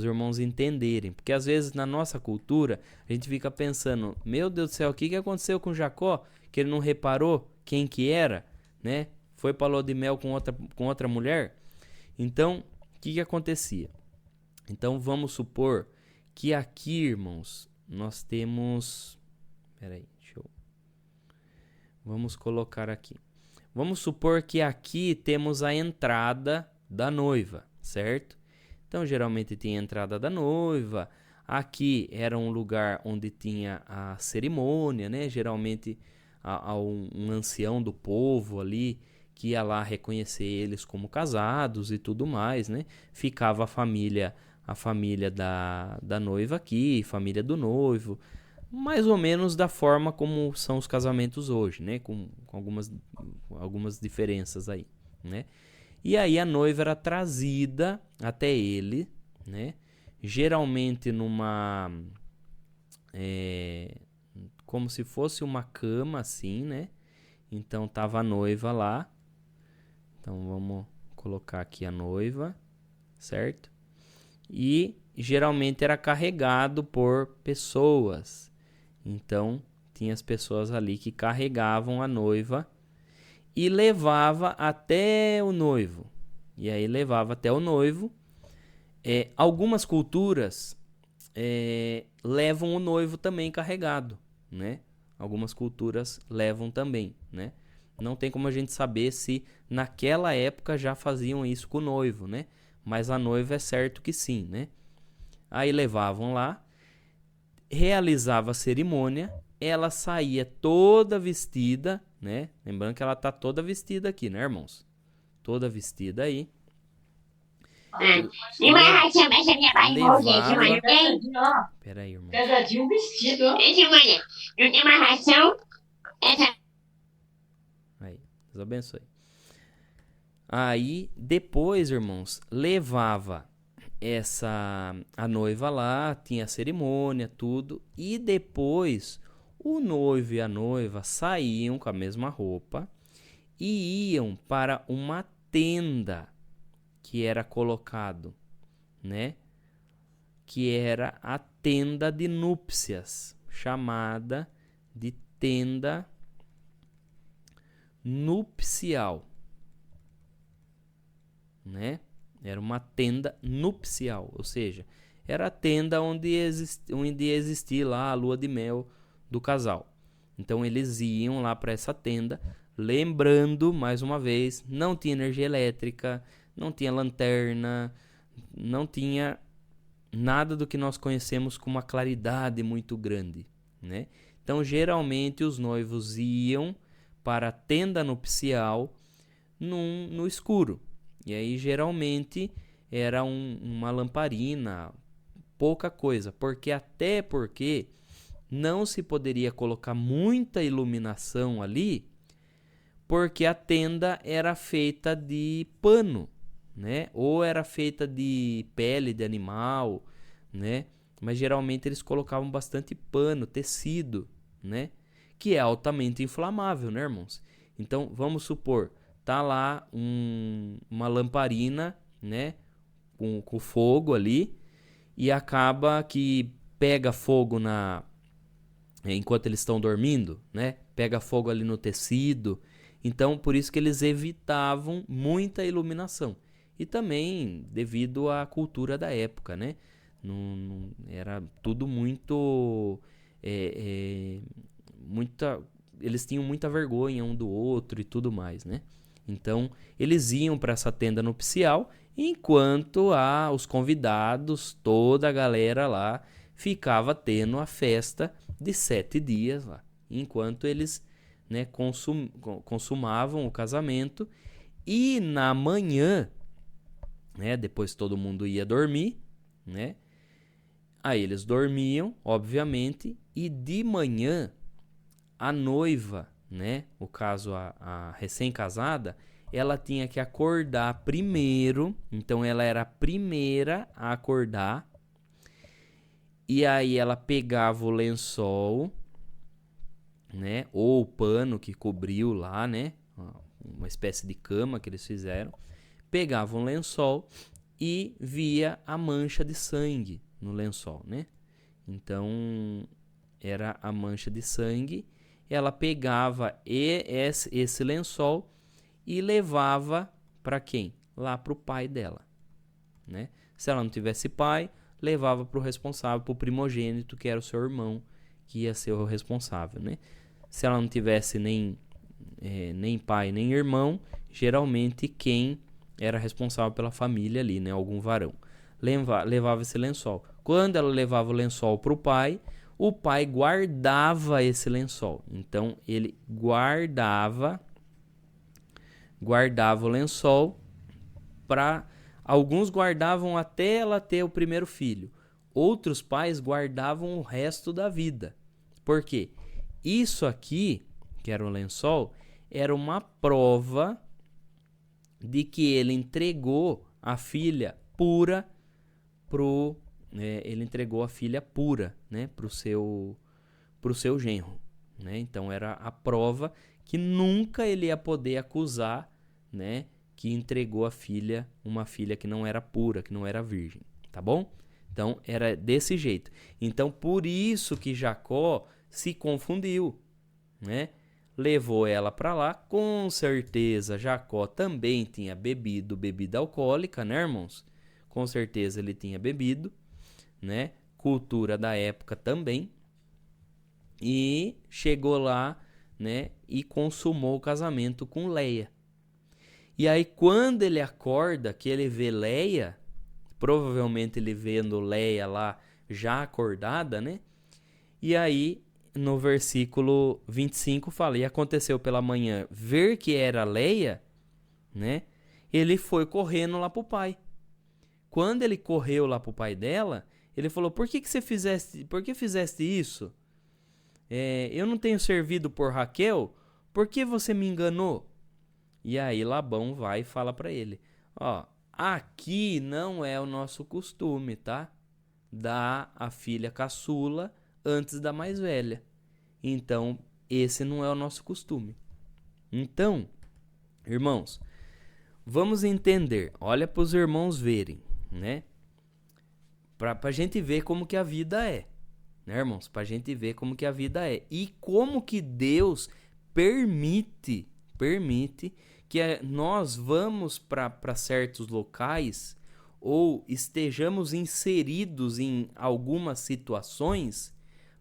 irmãos entenderem, porque às vezes na nossa cultura a gente fica pensando, meu Deus do céu, o que aconteceu com Jacó? Que ele não reparou quem que era, né? Foi para lua de mel com outra mulher? Então, o que acontecia? Então, vamos supor que aqui, irmãos, nós temos... Peraí, vamos colocar aqui. Vamos supor que aqui temos a entrada da noiva, certo? Então, geralmente tinha a entrada da noiva. Aqui era um lugar onde tinha a cerimônia, né? Geralmente um ancião do povo ali que ia lá reconhecer eles como casados e tudo mais, né? Ficava a família da noiva aqui, família do noivo, mais ou menos da forma como são os casamentos hoje, né? Com algumas diferenças aí, né? E aí a noiva era trazida até ele, né? Geralmente como se fosse uma cama assim, né? Então tava a noiva lá. Então vamos colocar aqui a noiva, certo? E geralmente era carregado por pessoas. Então tinha as pessoas ali que carregavam a noiva e levava até o noivo. E aí levava até o noivo. Algumas culturas levam o noivo também carregado, né? Algumas culturas levam também, né? Não tem como a gente saber se naquela época já faziam isso com o noivo, né? Mas a noiva é certo que sim, né? Aí levavam lá, realizava a cerimônia, ela saía toda vestida, né? Lembrando que ela tá toda vestida aqui, né, irmãos? Toda vestida aí. Levava... Pera aí, irmão. Cada dia um vestido, ó. Aí, Deus abençoe. Aí, depois, irmãos, levava a noiva lá, tinha a cerimônia, tudo, e depois o noivo e a noiva saíam com a mesma roupa e iam para uma tenda que era colocado, né? Que era a tenda de núpcias, chamada de tenda nupcial, né? Era uma tenda nupcial, ou seja, era a tenda onde ia existir lá a lua de mel do casal. Então eles iam lá para essa tenda, lembrando, mais uma vez, não tinha energia elétrica, não tinha lanterna, não tinha nada do que nós conhecemos com uma claridade muito grande, né? Então, geralmente, os noivos iam para a tenda nupcial no escuro. E aí, geralmente, era uma lamparina, pouca coisa. Até porque não se poderia colocar muita iluminação ali, porque a tenda era feita de pano, né? Ou era feita de pele de animal, né? Mas geralmente eles colocavam bastante pano, tecido, né? Que é altamente inflamável, né, irmãos? Então, vamos supor, tá lá uma lamparina, né? Com fogo ali, e acaba que pega fogo enquanto eles estão dormindo, né? Pega fogo ali no tecido. Então, por isso que eles evitavam muita iluminação. E também devido à cultura da época, né? Era tudo muito... eles tinham muita vergonha um do outro e tudo mais, né? Então, eles iam para essa tenda nupcial, enquanto os convidados, toda a galera lá, ficava tendo a festa de 7 dias lá, enquanto eles, né, consumavam o casamento. E na manhã, né, depois todo mundo ia dormir, né, aí eles dormiam, obviamente, e de manhã a noiva, né, no caso a recém-casada, ela tinha que acordar primeiro, então ela era a primeira a acordar. E aí ela pegava o lençol, né, ou o pano que cobriu lá, né, uma espécie de cama que eles fizeram, pegava um lençol e via a mancha de sangue no lençol, né? Então era a mancha de sangue. Ela pegava esse lençol e levava para quem? Lá para o pai dela, né? Se ela não tivesse pai, levava para o responsável, para o primogênito, que era o seu irmão, que ia ser o responsável, né? Se ela não tivesse nem pai nem irmão, geralmente quem era responsável pela família ali, né? Algum varão. Levava esse lençol. Quando ela levava o lençol para o pai guardava esse lençol. Então ele guardava o lençol para... Alguns guardavam até ela ter o primeiro filho. Outros pais guardavam o resto da vida. Por quê? Isso aqui, que era o lençol, era uma prova de que ele entregou a filha pura ele entregou a filha pura, né, pro seu genro, né? Então era a prova que nunca ele ia poder acusar, né, que entregou uma filha que não era pura, que não era virgem, tá bom? Então era desse jeito. Então por isso que Jacó se confundiu, né? Levou ela para lá, com certeza Jacó também tinha bebido bebida alcoólica, né, irmãos? Com certeza ele tinha bebido, né? Cultura da época também. E chegou lá, né, e consumou o casamento com Leia. E aí quando ele acorda, que ele vê Leia, provavelmente ele vendo Leia lá já acordada, né? E aí no versículo 25 fala: e aconteceu pela manhã ver que era Leia, né? Ele foi correndo lá pro pai. Quando ele correu lá pro pai dela, ele falou: por que fizeste isso? Eu não tenho servido por Raquel? Por que você me enganou? E aí Labão vai e fala para ele: aqui não é o nosso costume, tá? Dar a filha caçula antes da mais velha. Então, esse não é o nosso costume. Então, irmãos, vamos entender. Olha para os irmãos verem, né? Para a gente ver como que a vida é, né, irmãos? Para a gente ver como que a vida é. E como que Deus permite que nós vamos para certos locais ou estejamos inseridos em algumas situações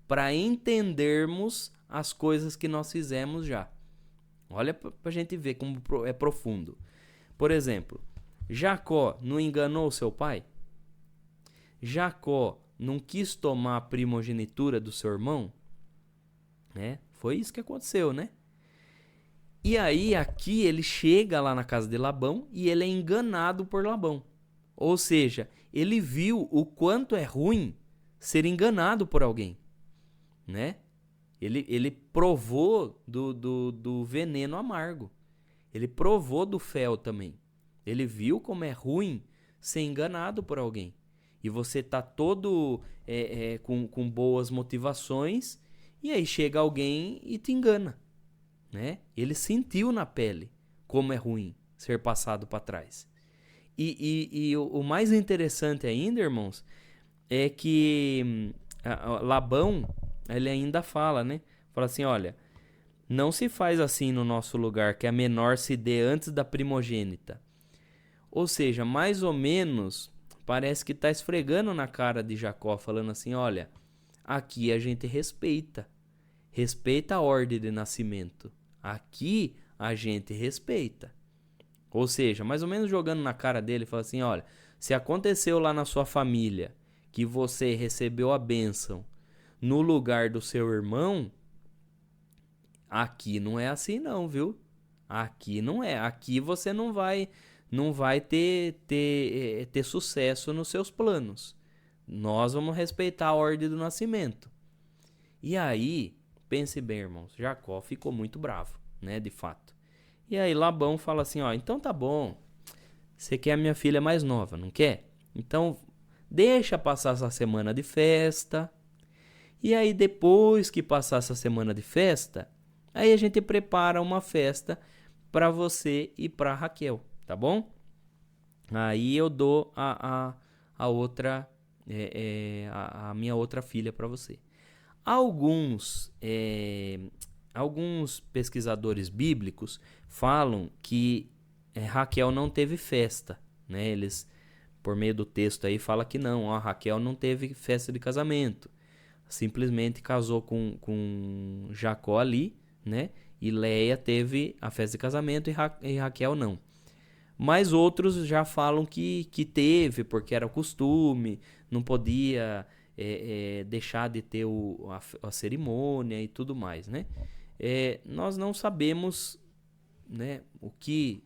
para entendermos as coisas que nós fizemos já. Olha para a gente ver como é profundo. Por exemplo, Jacó não enganou seu pai? Jacó não quis tomar a primogenitura do seu irmão? Né? Foi isso que aconteceu, né? E aí aqui ele chega lá na casa de Labão e ele é enganado por Labão. Ou seja, ele viu o quanto é ruim ser enganado por alguém, né? Ele provou do veneno amargo. Ele provou do fel também. Ele viu como é ruim ser enganado por alguém. E você tá todo com boas motivações, e aí chega alguém e te engana, né? Ele sentiu na pele como é ruim ser passado para trás. E o mais interessante ainda, irmãos, é que Labão, ele ainda fala, né? Fala assim, olha, não se faz assim no nosso lugar, que a menor se dê antes da primogênita. Ou seja, mais ou menos, parece que está esfregando na cara de Jacó, falando assim, olha, aqui a gente respeita a ordem de nascimento. Aqui a gente respeita. Ou seja, mais ou menos jogando na cara dele, fala assim, olha, se aconteceu lá na sua família que você recebeu a bênção no lugar do seu irmão, aqui não é assim não, viu? Aqui não é. Aqui você não vai ter sucesso nos seus planos. Nós vamos respeitar a ordem do nascimento. E aí, pense bem, irmãos, Jacó ficou muito bravo, né, de fato. E aí Labão fala assim, ó, então tá bom, você quer a minha filha mais nova, não quer? Então deixa passar essa semana de festa. E aí depois que passar essa semana de festa, aí a gente prepara uma festa para você e para Raquel, tá bom? Aí eu dou a outra, a minha outra filha para você. Alguns pesquisadores bíblicos falam que Raquel não teve festa, né? Eles, por meio do texto aí, falam que não, ó, Raquel não teve festa de casamento. Simplesmente casou com Jacó ali, né? E Leia teve a festa de casamento e Raquel não. Mas outros já falam que teve, porque era o costume, não podia deixar de ter a cerimônia e tudo mais, né? Nós não sabemos, né, o que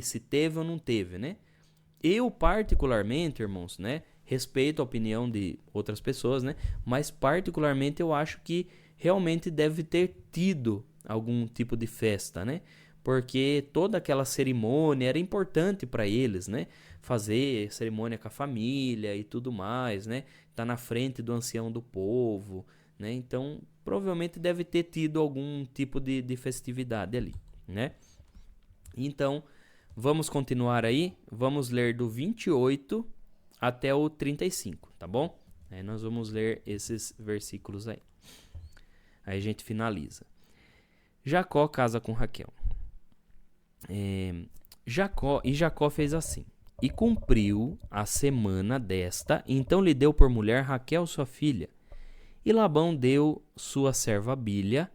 se teve ou não teve, né? Eu particularmente, irmãos, né, respeito a opinião de outras pessoas, né? Mas particularmente eu acho que realmente deve ter tido algum tipo de festa, né? Porque toda aquela cerimônia era importante para eles, né? Fazer cerimônia com a família e tudo mais, né? Tá na frente do ancião do povo, né? Então, provavelmente deve ter tido algum tipo de festividade ali, né? Então, vamos continuar aí. Vamos ler do 28 até o 35, tá bom? Aí nós vamos ler esses versículos aí. Aí a gente finaliza. Jacó casa com Raquel. Jacó fez assim. E cumpriu a semana desta, então lhe deu por mulher Raquel, sua filha. E Labão deu sua serva Bilha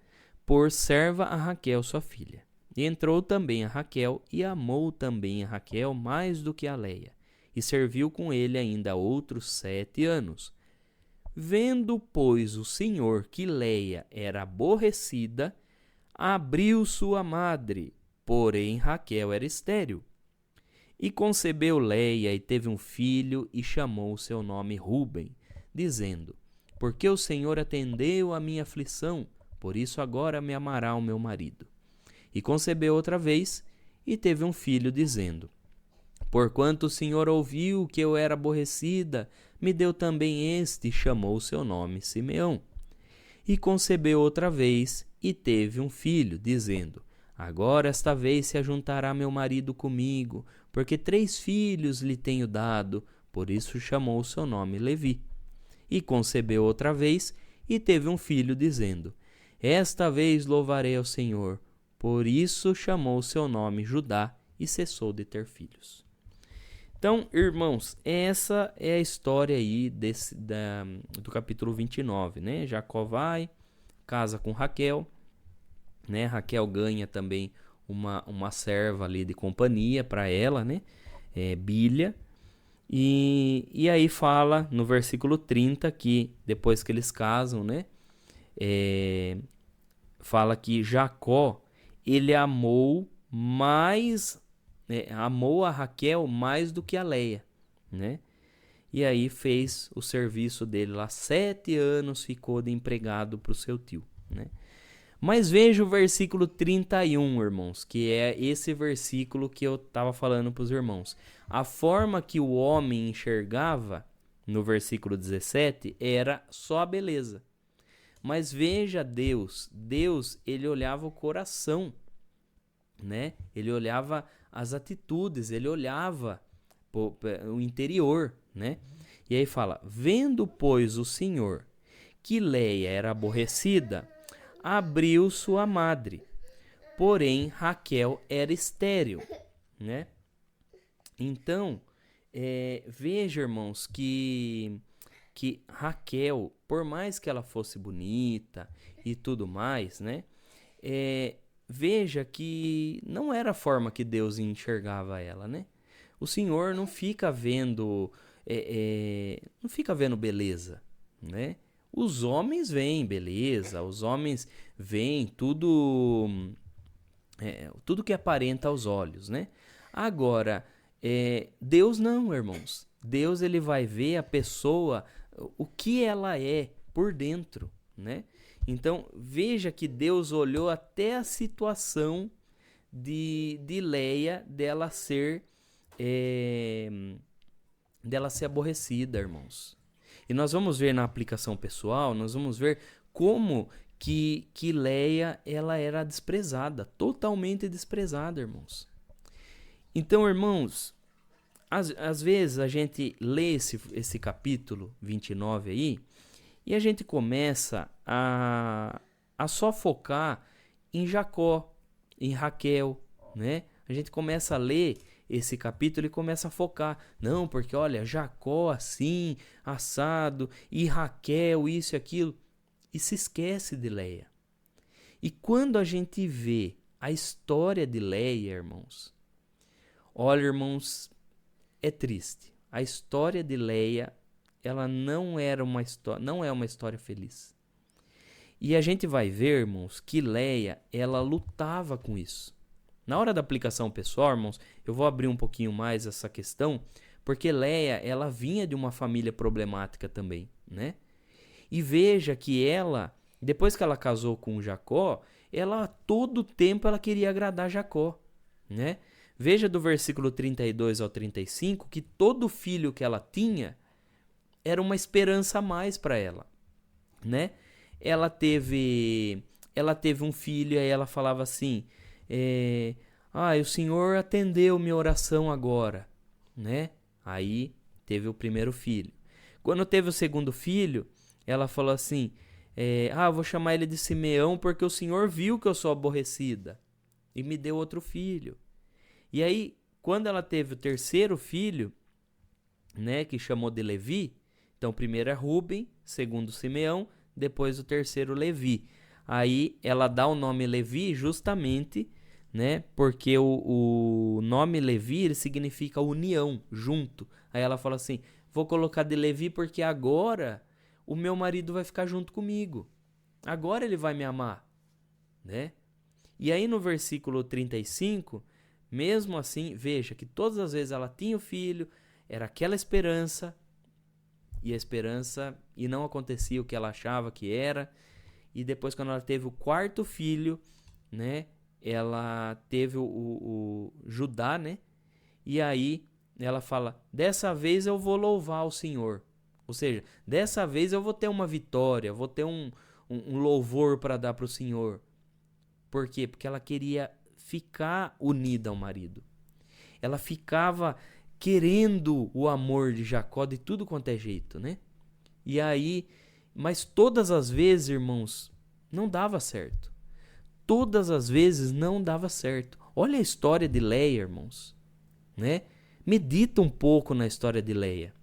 por serva a Raquel, sua filha. E entrou também a Raquel, e amou também a Raquel mais do que a Leia, e serviu com ele ainda outros 7 anos. Vendo, pois, o Senhor que Leia era aborrecida, abriu sua madre, porém Raquel era estéril. E concebeu Leia e teve um filho, e chamou o seu nome Ruben, dizendo, porque o Senhor atendeu a minha aflição, por isso agora me amará o meu marido. E concebeu outra vez, e teve um filho, dizendo, porquanto o Senhor ouviu que eu era aborrecida, me deu também este, e chamou o seu nome Simeão. E concebeu outra vez, e teve um filho, dizendo, agora esta vez se ajuntará meu marido comigo, porque 3 filhos lhe tenho dado, por isso chamou o seu nome Levi. E concebeu outra vez, e teve um filho, dizendo, esta vez louvarei ao Senhor, por isso chamou o seu nome Judá, e cessou de ter filhos. Então, irmãos, essa é a história aí do capítulo 29, né? Jacó vai, casa com Raquel, né? Raquel ganha também uma serva ali de companhia para ela, né? Bilha. E aí fala no versículo 30 que depois que eles casam, né? Fala que Jacó, ele amou a Raquel mais do que a Leia, né? E aí fez o serviço dele lá, 7 anos ficou de empregado para o seu tio, né? Mas veja o versículo 31, irmãos, que é esse versículo que eu estava falando para os irmãos. A forma que o homem enxergava, no versículo 17, era só a beleza. Mas veja Deus, ele olhava o coração, né? Ele olhava as atitudes, ele olhava o interior, né? E aí fala, vendo, pois, o Senhor que Leia era aborrecida, abriu sua madre, porém Raquel era estéril, né? Então, veja, irmãos, que Raquel, por mais que ela fosse bonita e tudo mais, né? Veja que não era a forma que Deus enxergava ela, né? O Senhor não fica vendo, não fica vendo beleza, né? Os homens veem beleza, os homens veem tudo, tudo que aparenta aos olhos, né? Agora, Deus não, irmãos. Deus, ele vai ver a pessoa, o que ela é por dentro, né? Então, veja que Deus olhou até a situação de Leia dela ser aborrecida, irmãos. E nós vamos ver na aplicação pessoal, nós vamos ver como que Leia ela era desprezada, totalmente desprezada, irmãos. Então, irmãos, às vezes a gente lê esse capítulo 29 aí e a gente começa a só focar em Jacó, em Raquel, né? A gente começa a ler esse capítulo e começa a focar. Não, porque olha, Jacó assim, assado, e Raquel, isso e aquilo. E se esquece de Leia. E quando a gente vê a história de Leia, irmãos, olha, irmãos, é triste. A história de Leia, ela não é uma história feliz. E a gente vai ver, irmãos, que Leia, ela lutava com isso. Na hora da aplicação pessoal, irmãos, eu vou abrir um pouquinho mais essa questão, porque Leia, ela vinha de uma família problemática também, né? E veja que ela, depois que ela casou com Jacó, ela todo tempo ela queria agradar Jacó, né? Veja do versículo 32 ao 35 que todo filho que ela tinha era uma esperança a mais para ela, né? Ela teve um filho e aí ela falava assim, o Senhor atendeu minha oração agora, né? Aí teve o primeiro filho. Quando teve o segundo filho, ela falou assim, eu vou chamar ele de Simeão porque o Senhor viu que eu sou aborrecida e me deu outro filho. E aí, quando ela teve o terceiro filho, né, que chamou de Levi, então o primeiro é Ruben, segundo Simeão, depois o terceiro Levi. Aí ela dá o nome Levi justamente, né, porque o nome Levi ele significa união, junto. Aí ela fala assim, vou colocar de Levi porque agora o meu marido vai ficar junto comigo. Agora ele vai me amar, né? E aí no versículo 35, mesmo assim, veja que todas as vezes ela tinha o filho, era aquela esperança, e não acontecia o que ela achava que era. E depois, quando ela teve o quarto filho, né, ela teve o Judá, né? E aí ela fala, dessa vez eu vou louvar o Senhor. Ou seja, dessa vez eu vou ter uma vitória, vou ter um louvor para dar para o Senhor. Por quê? Porque ela queria ficar unida ao marido. Ela ficava querendo o amor de Jacó de tudo quanto é jeito, né? E aí, mas todas as vezes, irmãos, não dava certo. Todas as vezes não dava certo. Olha a história de Leia, irmãos, né? Medita um pouco na história de Leia.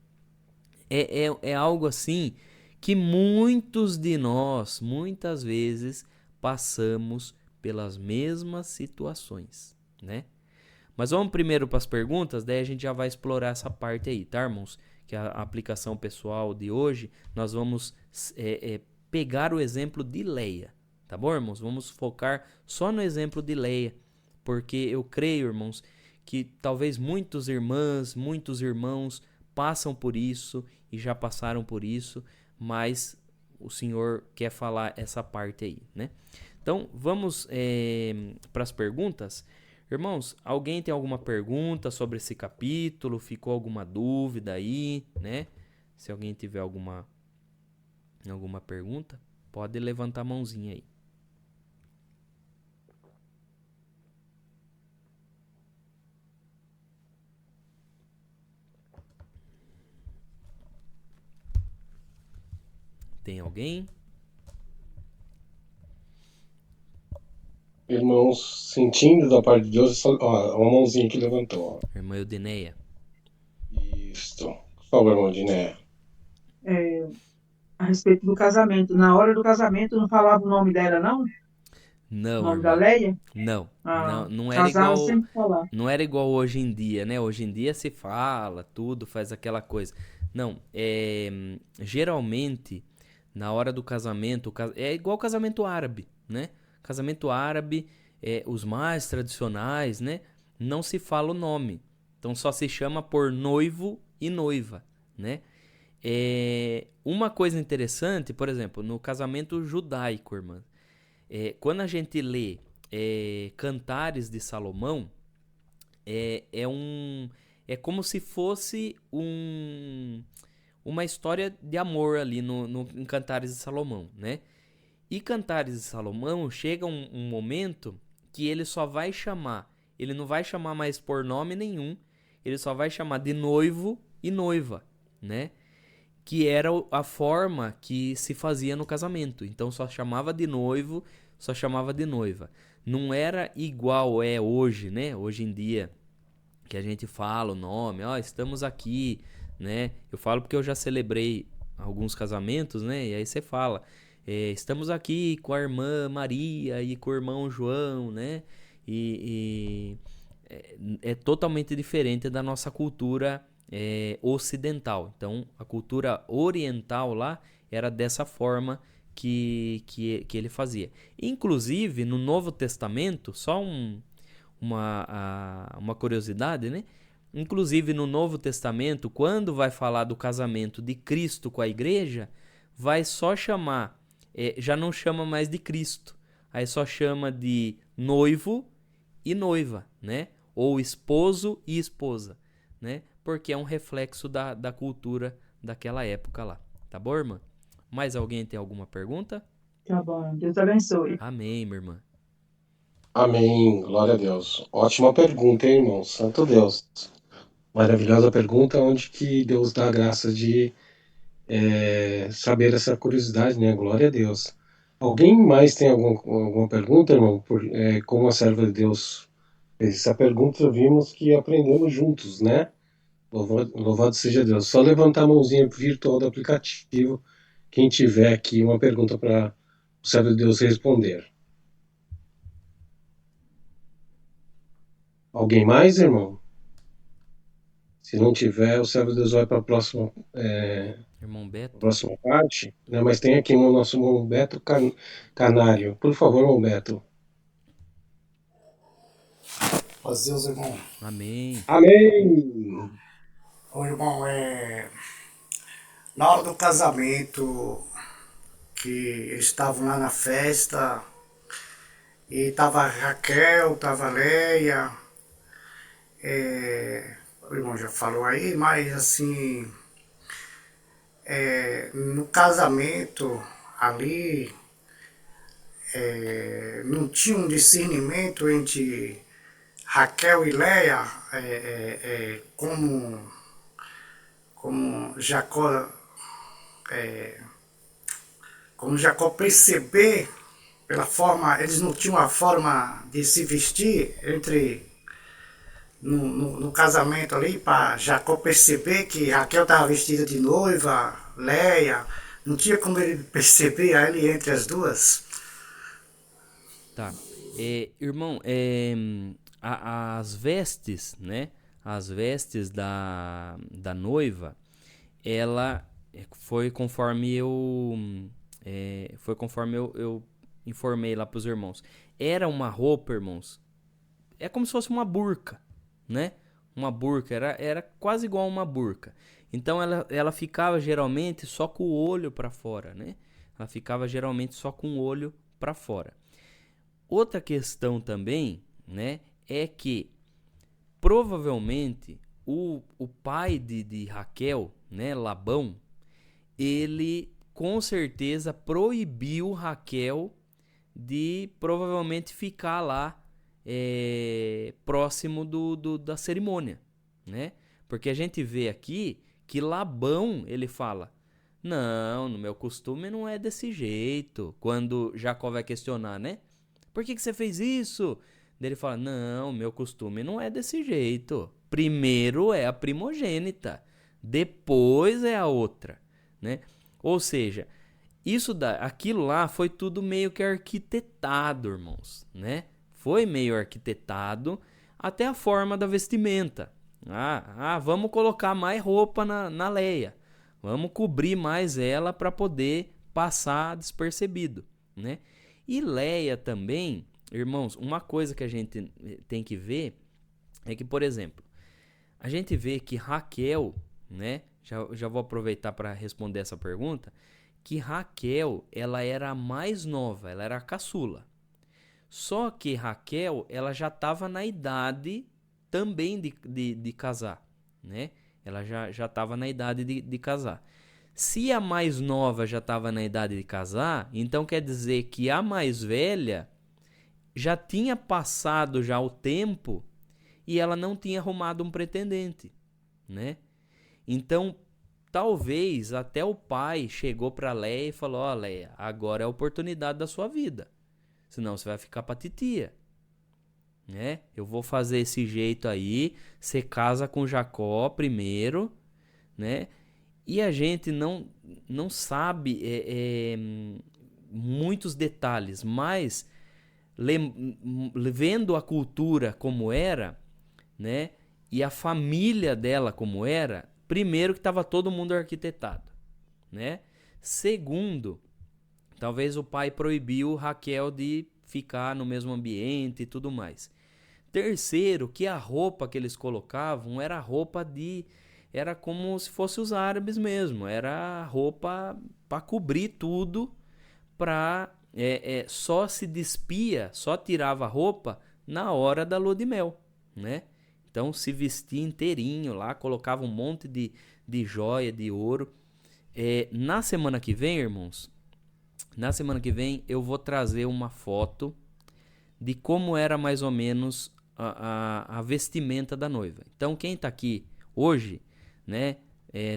É algo assim que muitos de nós, muitas vezes, passamos pelas mesmas situações, né? Mas vamos primeiro para as perguntas, daí a gente já vai explorar essa parte aí, tá, irmãos? Que a aplicação pessoal de hoje, nós vamos pegar o exemplo de Leia, tá bom, irmãos? Vamos focar só no exemplo de Leia, porque eu creio, irmãos, que talvez muitas irmãs, muitos irmãos passam por isso e já passaram por isso, mas o senhor quer falar essa parte aí, né? Então, vamos para as perguntas. Irmãos, alguém tem alguma pergunta sobre esse capítulo? Ficou alguma dúvida aí, né? Se alguém tiver alguma pergunta, pode levantar a mãozinha aí. Tem alguém? Irmãos, sentindo da parte de Deus, ó, uma mãozinha que levantou. Ó. Irmã Eudeneia? Isso. Por favor, irmão Diné. É, a respeito do casamento. Na hora do casamento não falava o nome dela, não? O Não, nome da irmã. Leia? Não, Ah, não era casava igual, sempre falar. não era igual hoje em dia, né? Hoje em dia se fala tudo, faz aquela coisa. Não, geralmente na hora do casamento, é igual casamento árabe, né? Casamento árabe, os mais tradicionais, né? Não se fala o nome, então só se chama por noivo e noiva, né? Uma coisa interessante, por exemplo, no casamento judaico, irmã, quando a gente lê Cantares de Salomão, é como se fosse uma história de amor ali em Cantares de Salomão, né? E Cantares de Salomão chega um momento que ele não vai chamar mais por nome nenhum, ele só vai chamar de noivo e noiva, né? Que era a forma que se fazia no casamento. Então só chamava de noivo, só chamava de noiva. Não era igual é hoje, né? Hoje em dia, que a gente fala o nome, estamos aqui, né? Eu falo porque eu já celebrei alguns casamentos, né? E aí você fala, estamos aqui com a irmã Maria e com o irmão João, né? É totalmente diferente da nossa cultura ocidental. Então, a cultura oriental lá era dessa forma que ele fazia. Inclusive, no Novo Testamento, só uma curiosidade, né? Inclusive, no Novo Testamento, quando vai falar do casamento de Cristo com a igreja, vai só chamar, já não chama mais de Cristo, aí só chama de noivo e noiva, né? Ou esposo e esposa, né? Porque é um reflexo da cultura daquela época lá. Tá bom, irmã? Mais alguém tem alguma pergunta? Tá bom, Deus abençoe. Amém, minha irmã. Amém. Glória a Deus. Ótima pergunta, hein, irmão? Santo Deus. Maravilhosa pergunta, onde que Deus dá a graça de saber essa curiosidade, né? Glória a Deus. Alguém mais tem alguma pergunta, irmão? Como a serva de Deus fez essa pergunta, vimos que aprendemos juntos, né? Louvado seja Deus. Só levantar a mãozinha virtual do aplicativo, quem tiver aqui uma pergunta para o servo de Deus responder. Alguém mais, irmão? Se não tiver, o servo de Deus vai para a Irmão Beto. próxima parte, né? Mas tem aqui o nosso irmão Beto Canário. Por favor, irmão Beto. Paz Deus, irmão. Amém. Amém! Ô, irmão, na hora do casamento, que eles estavam lá na festa, e tava a Raquel, tava a Leia, o irmão já falou aí, mas assim, no casamento ali, não tinha um discernimento entre Raquel e Leia, como Jacó, como Jacó perceber pela forma, eles não tinham a forma de se vestir no casamento ali, para Jacó perceber que Raquel estava vestida de noiva, Leia, não tinha como ele perceber ali entre as duas. Tá. Irmão, as vestes, né? As vestes da noiva, ela foi conforme eu informei lá pros irmãos. Era uma roupa, irmãos. É como se fosse uma burca, né? Uma burca, era quase igual a uma burca. Então ela ficava geralmente só com o olho para fora, né? Ela ficava geralmente só com o olho para fora. Outra questão também, né, é que provavelmente o pai de Raquel, né, Labão, ele com certeza proibiu Raquel de provavelmente ficar lá próximo da cerimônia, né? Porque a gente vê aqui que Labão, ele fala, não, no meu costume não é desse jeito. Quando Jacó vai questionar, né? Por que você fez isso? Daí ele fala, não, meu costume não é desse jeito. Primeiro é a primogênita, depois é a outra, né? Ou seja, aquilo lá foi tudo meio que arquitetado, irmãos, né? Foi meio arquitetado até a forma da vestimenta. Vamos colocar mais roupa na Leia. Vamos cobrir mais ela para poder passar despercebido, né? E Leia também, irmãos, uma coisa que a gente tem que ver é que, por exemplo, a gente vê que Raquel, né? Já vou aproveitar para responder essa pergunta, que Raquel, ela era a mais nova, ela era a caçula. Só que Raquel, ela já estava na idade também de casar, né? Ela já estava na idade de casar. Se a mais nova já estava na idade de casar, então quer dizer que a mais velha já tinha passado já o tempo e ela não tinha arrumado um pretendente, né? Então, talvez até o pai chegou para Leia e falou, ó, Leia, agora é a oportunidade da sua vida. Senão você vai ficar pra titia, né? Eu vou fazer esse jeito aí, você casa com Jacó primeiro, né? E a gente não sabe muitos detalhes, mas vendo a cultura como era, né? E a família dela como era, primeiro que estava todo mundo arquitetado, né? Segundo, talvez o pai proibiu Raquel de ficar no mesmo ambiente e tudo mais. Terceiro, que a roupa que eles colocavam era era como se fosse os árabes mesmo. Era roupa para cobrir tudo, só se despia, só tirava a roupa na hora da lua de mel, né? Então se vestia inteirinho lá, colocava um monte de joia, de ouro. Na semana que vem, irmãos, eu vou trazer uma foto de como era mais ou menos a vestimenta da noiva. Então, quem está aqui hoje, né?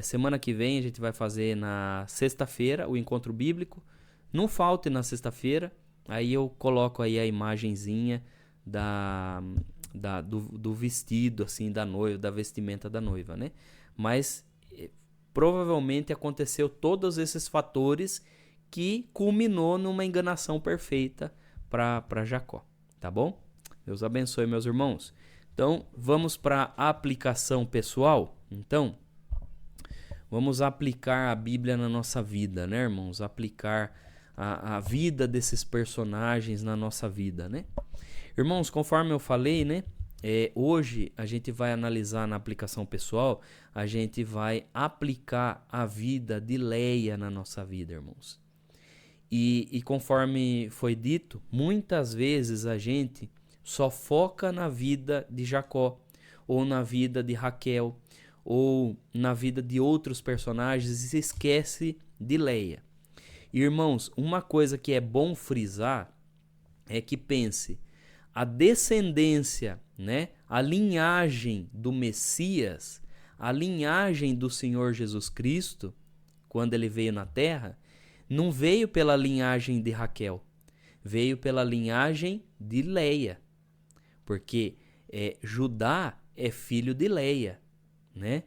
Semana que vem a gente vai fazer na sexta-feira o encontro bíblico. Não falte na sexta-feira. Aí eu coloco aí a imagenzinha do vestido assim da noiva, da vestimenta da noiva, né? Mas provavelmente aconteceu todos esses fatores que culminou numa enganação perfeita para Jacó, tá bom? Deus abençoe, meus irmãos. Então, vamos para a aplicação pessoal. Então, vamos aplicar a Bíblia na nossa vida, né, irmãos? Aplicar a vida desses personagens na nossa vida, né? Irmãos, conforme eu falei, né? Hoje a gente vai analisar na aplicação pessoal, a gente vai aplicar a vida de Leia na nossa vida, irmãos. E conforme foi dito, muitas vezes a gente só foca na vida de Jacó, ou na vida de Raquel, ou na vida de outros personagens e se esquece de Leia. Irmãos, uma coisa que é bom frisar é que pense, a descendência, né, a linhagem do Messias, a linhagem do Senhor Jesus Cristo, quando ele veio na terra, não veio pela linhagem de Raquel, veio pela linhagem de Leia, porque Judá é filho de Leia, né?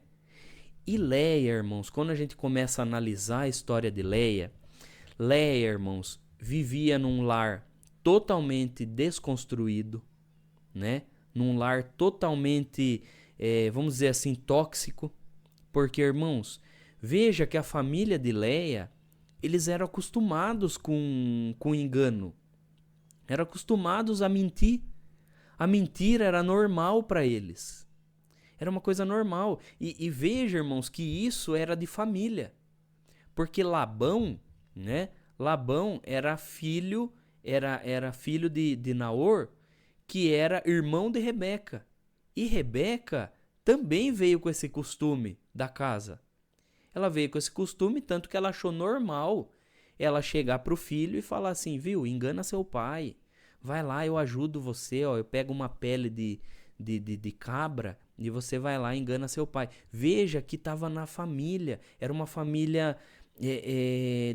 E Leia, irmãos, quando a gente começa a analisar a história de Leia, irmãos, vivia num lar totalmente desconstruído, né? Num lar totalmente, vamos dizer assim, tóxico, porque, irmãos, veja que a família de Leia, eles eram acostumados com engano, eram acostumados a mentir. A mentira era normal para eles. Era uma coisa normal. E veja, irmãos, que isso era de família. Porque Labão, né? Labão era filho de Naor, que era irmão de Rebeca. E Rebeca também veio com esse costume da casa. Ela veio com esse costume, tanto que ela achou normal ela chegar pro filho e falar assim, viu, engana seu pai. Vai lá, eu ajudo você, ó, eu pego uma pele de cabra e você vai lá e engana seu pai. Veja que estava na família, era uma família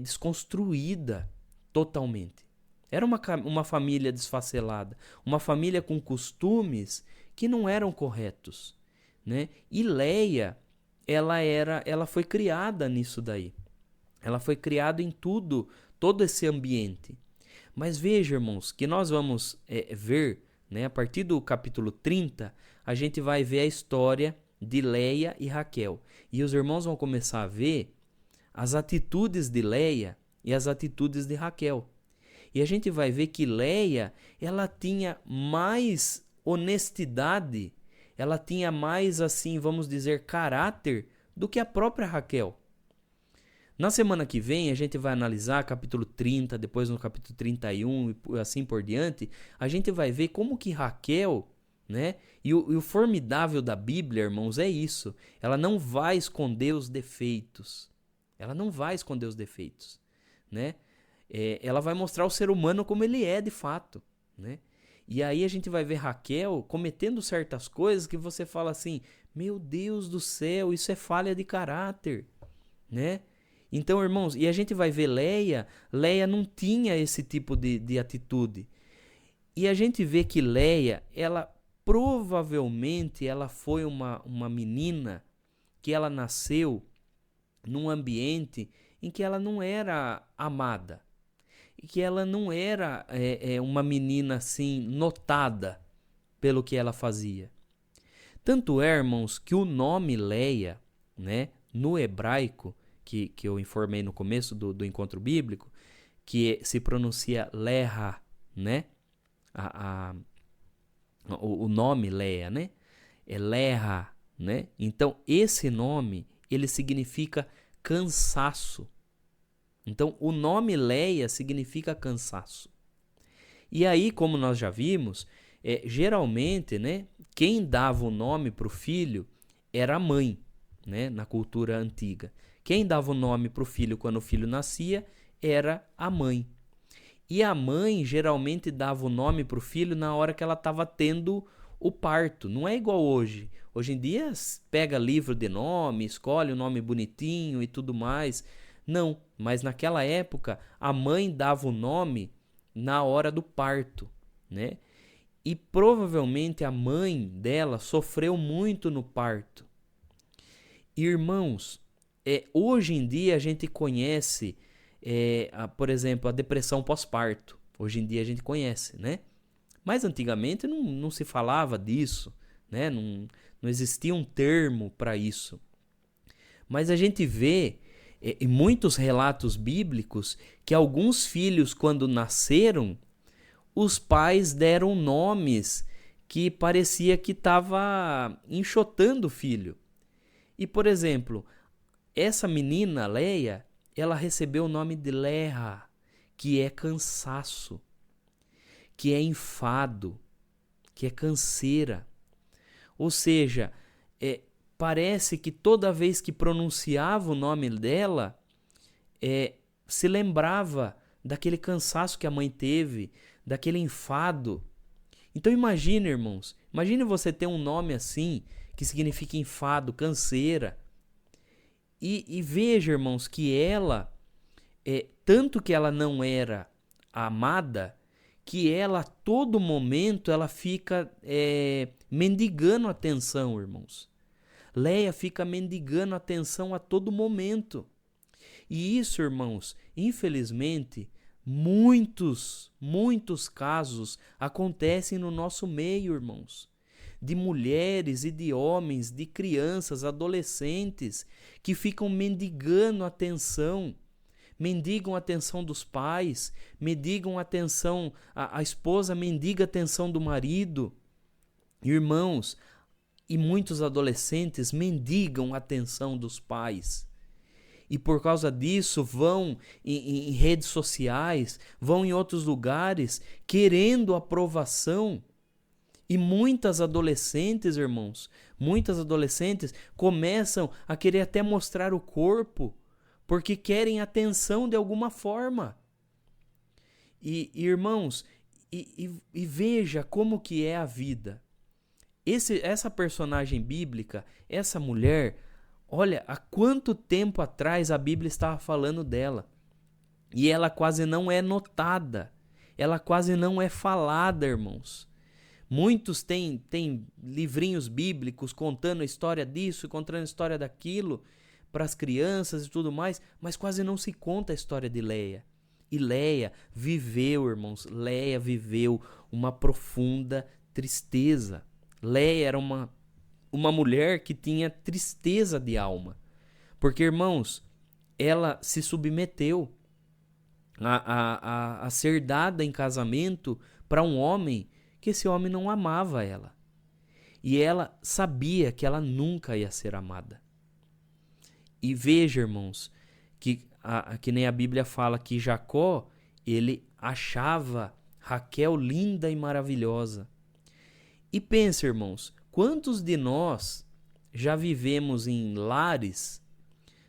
desconstruída totalmente. Era uma família desfacelada, uma família com costumes que não eram corretos, né? E Leia, ela foi criada nisso daí. Ela foi criada em todo esse ambiente. Mas veja, irmãos, que nós vamos ver, né, a partir do capítulo 30, a gente vai ver a história de Leia e Raquel. E os irmãos vão começar a ver as atitudes de Leia e as atitudes de Raquel. E a gente vai ver que Leia, ela tinha mais honestidade, ela tinha mais, assim, vamos dizer, caráter do que a própria Raquel. Na semana que vem a gente vai analisar capítulo 30, depois no capítulo 31 e assim por diante, a gente vai ver como que Raquel, né? E o formidável da Bíblia, irmãos, é isso. Ela não vai esconder os defeitos. Ela não vai esconder os defeitos, né? Ela vai mostrar o ser humano como ele é de fato, né? E aí a gente vai ver Raquel cometendo certas coisas que você fala assim, meu Deus do céu, isso é falha de caráter, né? Então, irmãos, e a gente vai ver Leia não tinha esse tipo de atitude. E a gente vê que Leia, ela provavelmente ela foi uma menina que ela nasceu num ambiente em que ela não era amada. E que ela não era uma menina assim notada pelo que ela fazia. Tanto é, irmãos, que o nome Leia, né, no hebraico, que eu informei no começo do encontro bíblico, que se pronuncia Leha, né? O nome Leia, né? É Leha, né? Então, esse nome, ele significa cansaço. Então, o nome Leia significa cansaço. E aí, como nós já vimos, geralmente, né, quem dava o nome para o filho era a mãe, né, na cultura antiga. Quem dava o nome para o filho quando o filho nascia era a mãe. E a mãe geralmente dava o nome para o filho na hora que ela estava tendo o parto. Não é igual hoje. Hoje em dia pega livro de nome, escolhe um nome bonitinho e tudo mais. Não, mas naquela época a mãe dava o nome na hora do parto, né? E provavelmente a mãe dela sofreu muito no parto. Irmãos, hoje em dia a gente conhece, por exemplo, a depressão pós-parto. Hoje em dia a gente conhece, né? Mas antigamente não se falava disso, né? Não existia um termo para isso. Mas a gente vê em muitos relatos bíblicos que alguns filhos, quando nasceram, os pais deram nomes que parecia que estava enxotando o filho. E, por exemplo, essa menina, Leia, ela recebeu o nome de Leha, que é cansaço, que é enfado, que é canseira. Ou seja, parece que toda vez que pronunciava o nome dela, se lembrava daquele cansaço que a mãe teve, daquele enfado. Então imagine, irmãos, imagine você ter um nome assim, que significa enfado, canseira. E veja, irmãos, que ela, tanto que ela não era amada, que ela a todo momento ela fica mendigando atenção, irmãos. Leia fica mendigando atenção a todo momento. E isso, irmãos, infelizmente, muitos casos acontecem no nosso meio, irmãos. De mulheres e de homens, de crianças, adolescentes, que ficam mendigando atenção. Mendigam a atenção dos pais, mendigam a atenção, a esposa mendiga a atenção do marido. Irmãos, e muitos adolescentes mendigam a atenção dos pais. e por causa disso vão em redes sociais, vão em outros lugares querendo aprovação. E muitas adolescentes, irmãos, muitas adolescentes começam a querer até mostrar o corpo, porque querem atenção de alguma forma. Irmãos, veja como que é a vida. Essa personagem bíblica, essa mulher, olha, há quanto tempo atrás a Bíblia estava falando dela. E ela quase não é notada, ela quase não é falada, irmãos. Muitos têm livrinhos bíblicos contando a história disso, contando a história daquilo para as crianças e tudo mais, mas quase não se conta a história de Leia. E Leia viveu, irmãos, Leia viveu uma profunda tristeza. Leia era uma mulher que tinha tristeza de alma. Porque, irmãos, ela se submeteu a ser dada em casamento para um homem que esse homem não amava ela. E ela sabia que ela nunca ia ser amada. E veja, irmãos, que nem a Bíblia fala que Jacó, ele achava Raquel linda e maravilhosa. E pensa, irmãos, quantos de nós já vivemos em lares,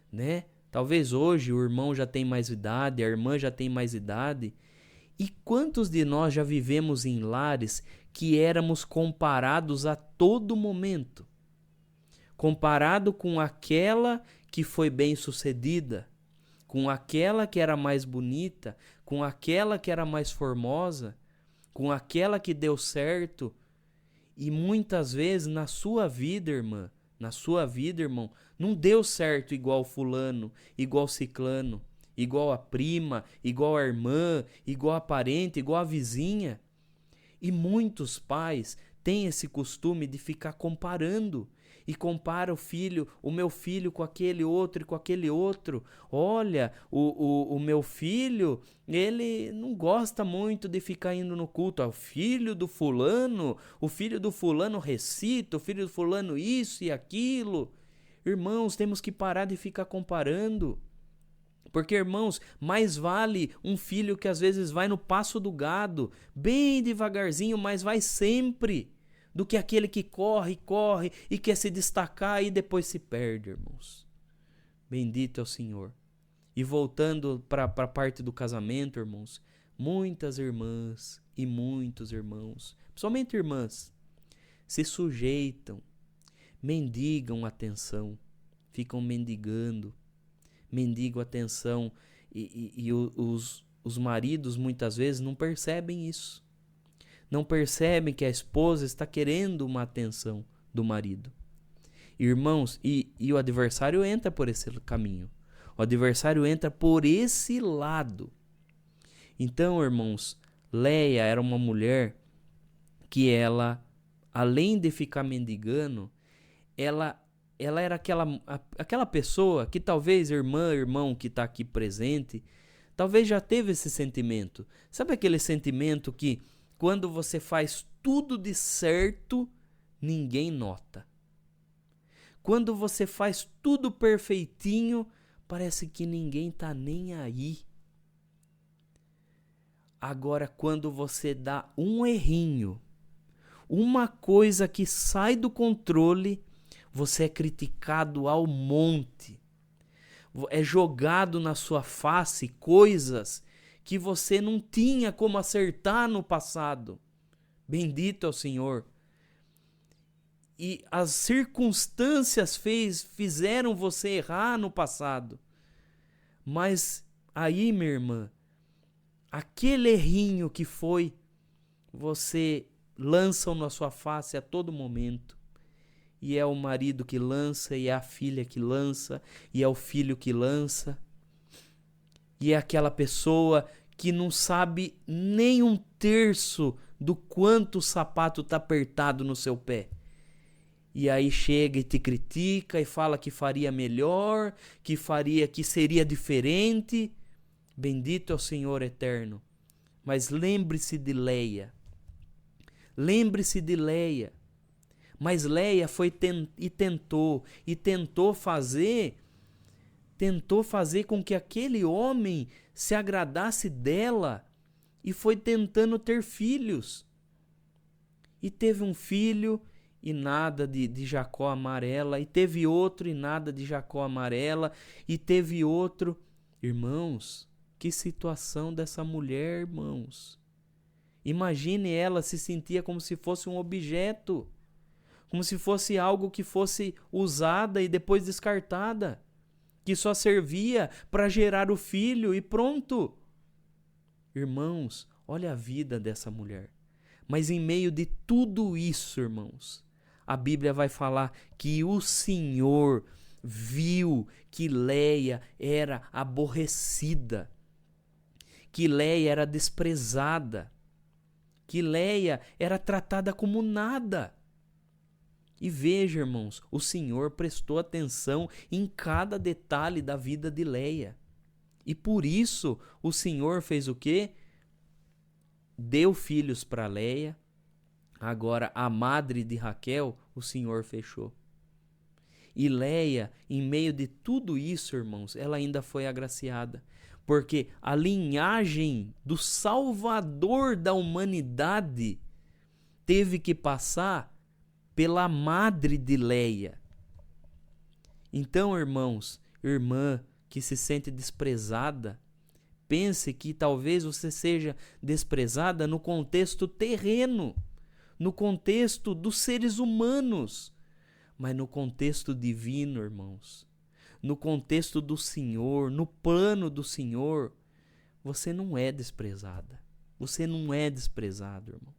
né? Talvez hoje o irmão já tem mais idade, a irmã já tem mais idade. E quantos de nós já vivemos em lares que éramos comparados a todo momento? Comparado com aquela que foi bem-sucedida, com aquela que era mais bonita, com aquela que era mais formosa, com aquela que deu certo. E muitas vezes na sua vida, irmã, na sua vida, irmão, não deu certo igual fulano, igual ciclano, igual a prima, igual a irmã, igual a parente, igual a vizinha. E muitos pais têm esse costume de ficar comparando. E compara o meu filho com aquele outro e com aquele outro. Olha, o meu filho, ele não gosta muito de ficar indo no culto. O filho do fulano recita, o filho do fulano isso e aquilo. Irmãos, temos que parar de ficar comparando. Porque, irmãos, mais vale um filho que às vezes vai no passo do gado, bem devagarzinho, mas vai sempre, do que aquele que corre e quer se destacar e depois se perde, irmãos. Bendito é o Senhor. E voltando para a parte do casamento, irmãos, muitas irmãs e muitos irmãos, principalmente irmãs, se sujeitam, mendigam atenção, ficam mendigam atenção e os maridos muitas vezes não percebem isso. Não percebem que a esposa está querendo uma atenção do marido. Irmãos, e o adversário entra por esse caminho. O adversário entra por esse lado. Então, irmãos, Leia era uma mulher que ela, além de ficar mendigando, ela era aquela pessoa que talvez irmão que está aqui presente, talvez já teve esse sentimento. Sabe aquele sentimento que quando você faz tudo de certo, ninguém nota. Quando você faz tudo perfeitinho, parece que ninguém tá nem aí. Agora, quando você dá um errinho, uma coisa que sai do controle, você é criticado ao monte. É jogado na sua face coisas que você não tinha como acertar no passado. Bendito é o Senhor. E as circunstâncias fizeram você errar no passado. Mas aí, minha irmã, aquele errinho que foi, você lança na sua face a todo momento. E é o marido que lança, e é a filha que lança, e é o filho que lança. E é aquela pessoa que não sabe nem um terço do quanto o sapato está apertado no seu pé. E aí chega e te critica e fala que faria melhor, que seria diferente. Bendito é o Senhor eterno. Mas lembre-se de Leia. Lembre-se de Leia. Mas Leia foi tentou fazer tentou fazer com que aquele homem se agradasse dela e foi tentando ter filhos. E teve um filho e nada de Jacó amar ela, e teve outro e nada de Jacó amar ela, e teve outro. Irmãos, que situação dessa mulher, irmãos. Imagine, ela se sentia como se fosse um objeto, como se fosse algo que fosse usada e depois descartada, que só servia para gerar o filho e pronto. Irmãos, olha a vida dessa mulher. Mas em meio de tudo isso, irmãos, a Bíblia vai falar que o Senhor viu que Leia era aborrecida, que Leia era desprezada, que Leia era tratada como nada. E veja, irmãos, o Senhor prestou atenção em cada detalhe da vida de Leia. E por isso o Senhor fez o quê? Deu filhos para Leia. Agora a madre de Raquel, o Senhor fechou. E Leia, em meio de tudo isso, irmãos, ela ainda foi agraciada. Porque a linhagem do Salvador da humanidade teve que passar pela madre de Leia. Então, irmãos, irmã que se sente desprezada, pense que talvez você seja desprezada no contexto terreno, no contexto dos seres humanos, mas no contexto divino, irmãos, no contexto do Senhor, no plano do Senhor, você não é desprezada. Você não é desprezado, irmão.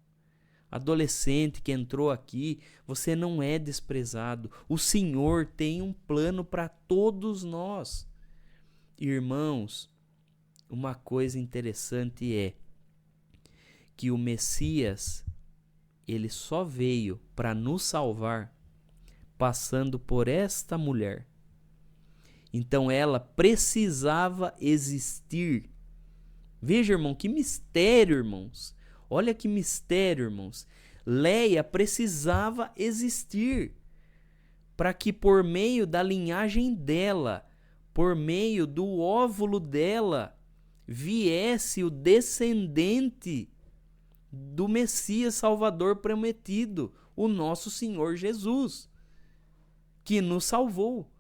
Adolescente que entrou aqui, você não é desprezado. O Senhor tem um plano para todos nós. Irmãos, uma coisa interessante é que o Messias, ele só veio para nos salvar passando por esta mulher. Então ela precisava existir. Veja, irmão, que mistério, irmãos. Olha que mistério, irmãos. Leia precisava existir para que por meio da linhagem dela, por meio do óvulo dela, viesse o descendente do Messias Salvador prometido, o nosso Senhor Jesus, que nos salvou.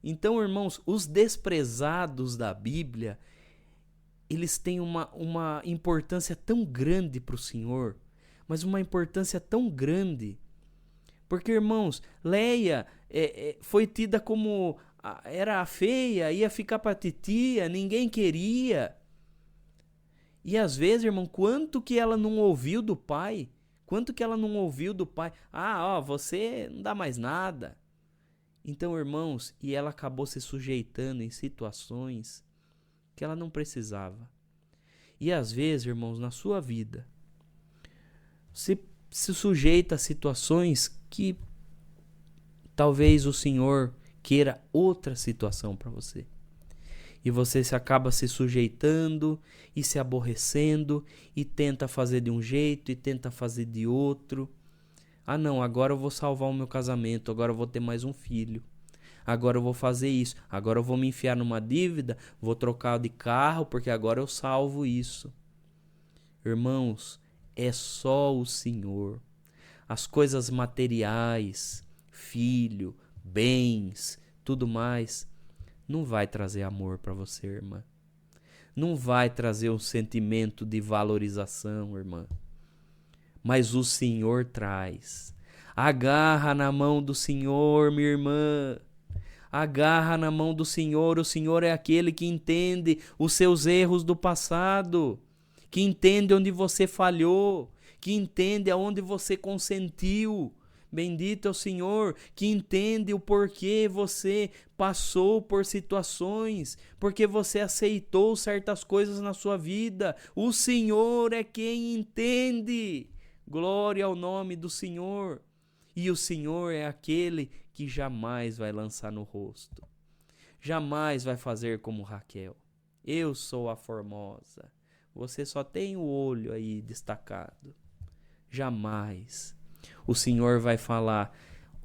Então, irmãos, os desprezados da Bíblia, eles têm uma importância tão grande para o Senhor, mas uma importância tão grande, porque, irmãos, Leia foi tida como era a feia, ia ficar para titia, ninguém queria. E às vezes, irmão, quanto que ela não ouviu do pai? Quanto que ela não ouviu do pai? Você não dá mais nada. Então, irmãos, e ela acabou se sujeitando em situações que ela não precisava. E às vezes, irmãos, na sua vida, você se sujeita a situações que talvez o Senhor queira outra situação para você. E você se acaba se sujeitando e se aborrecendo e tenta fazer de um jeito e tenta fazer de outro. Não, agora eu vou salvar o meu casamento, agora eu vou ter mais um filho. Agora eu vou fazer isso, agora eu vou me enfiar numa dívida, vou trocar de carro porque agora eu salvo isso. Irmãos, é só o Senhor. As coisas materiais, filho, bens, tudo mais, não vai trazer amor para você, irmã. Não vai trazer um sentimento de valorização, irmã. Mas o Senhor traz. Agarra na mão do Senhor, minha irmã. Agarra na mão do Senhor. O Senhor é aquele que entende os seus erros do passado, que entende onde você falhou, que entende aonde você consentiu. Bendito é o Senhor, que entende o porquê você passou por situações, porque você aceitou certas coisas na sua vida. O Senhor é quem entende. Glória ao nome do Senhor. E o Senhor é aquele que jamais vai lançar no rosto. Jamais vai fazer como Raquel. Eu sou a formosa. Você só tem o olho aí destacado. Jamais. O Senhor vai falar: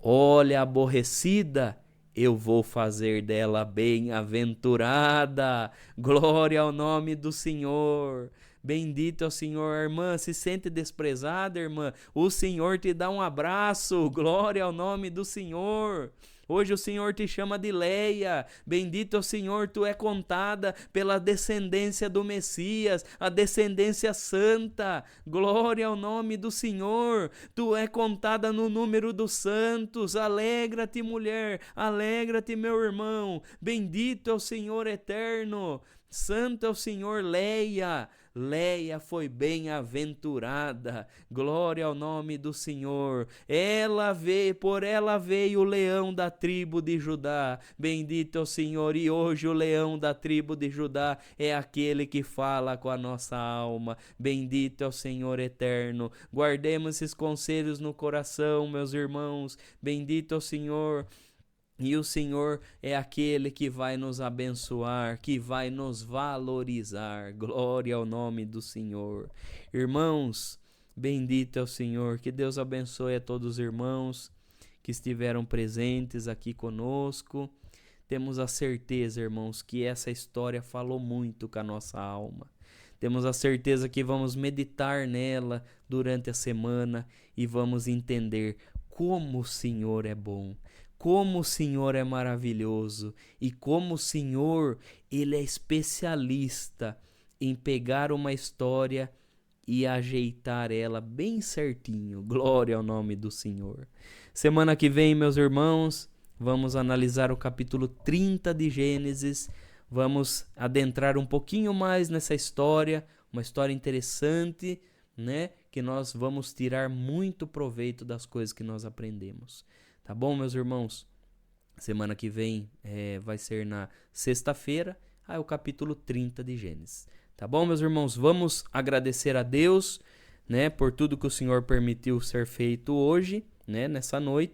olha, aborrecida, eu vou fazer dela bem-aventurada. Glória ao nome do Senhor. Bendito é o Senhor. Irmã, se sente desprezada, irmã? O Senhor te dá um abraço. Glória ao nome do Senhor. Hoje o Senhor te chama de Leia. Bendito é o Senhor, tu é contada pela descendência do Messias, a descendência santa. Glória ao nome do Senhor. Tu é contada no número dos santos. Alegra-te, mulher. Alegra-te, meu irmão. Bendito é o Senhor eterno. Santo é o Senhor. Leia. Leia foi bem-aventurada. Glória ao nome do Senhor. Por ela veio o leão da tribo de Judá. Bendito é o Senhor. E hoje o leão da tribo de Judá é aquele que fala com a nossa alma. Bendito é o Senhor eterno. Guardemos esses conselhos no coração, meus irmãos. Bendito é o Senhor. E o Senhor é aquele que vai nos abençoar, que vai nos valorizar. Glória ao nome do Senhor. Irmãos, bendito é o Senhor. Que Deus abençoe a todos os irmãos que estiveram presentes aqui conosco. Temos a certeza, irmãos, que essa história falou muito com a nossa alma. Temos a certeza que vamos meditar nela durante a semana e vamos entender como o Senhor é bom. Como o Senhor é maravilhoso e como o Senhor, Ele é especialista em pegar uma história e ajeitar ela bem certinho. Glória ao nome do Senhor. Semana que vem, meus irmãos, vamos analisar o capítulo 30 de Gênesis. Vamos adentrar um pouquinho mais nessa história, uma história interessante, né? Que nós vamos tirar muito proveito das coisas que nós aprendemos. Tá bom, meus irmãos? Semana que vem vai ser na sexta-feira, o capítulo 30 de Gênesis. Tá bom, meus irmãos? Vamos agradecer a Deus, né, por tudo que o Senhor permitiu ser feito hoje, né, nessa noite.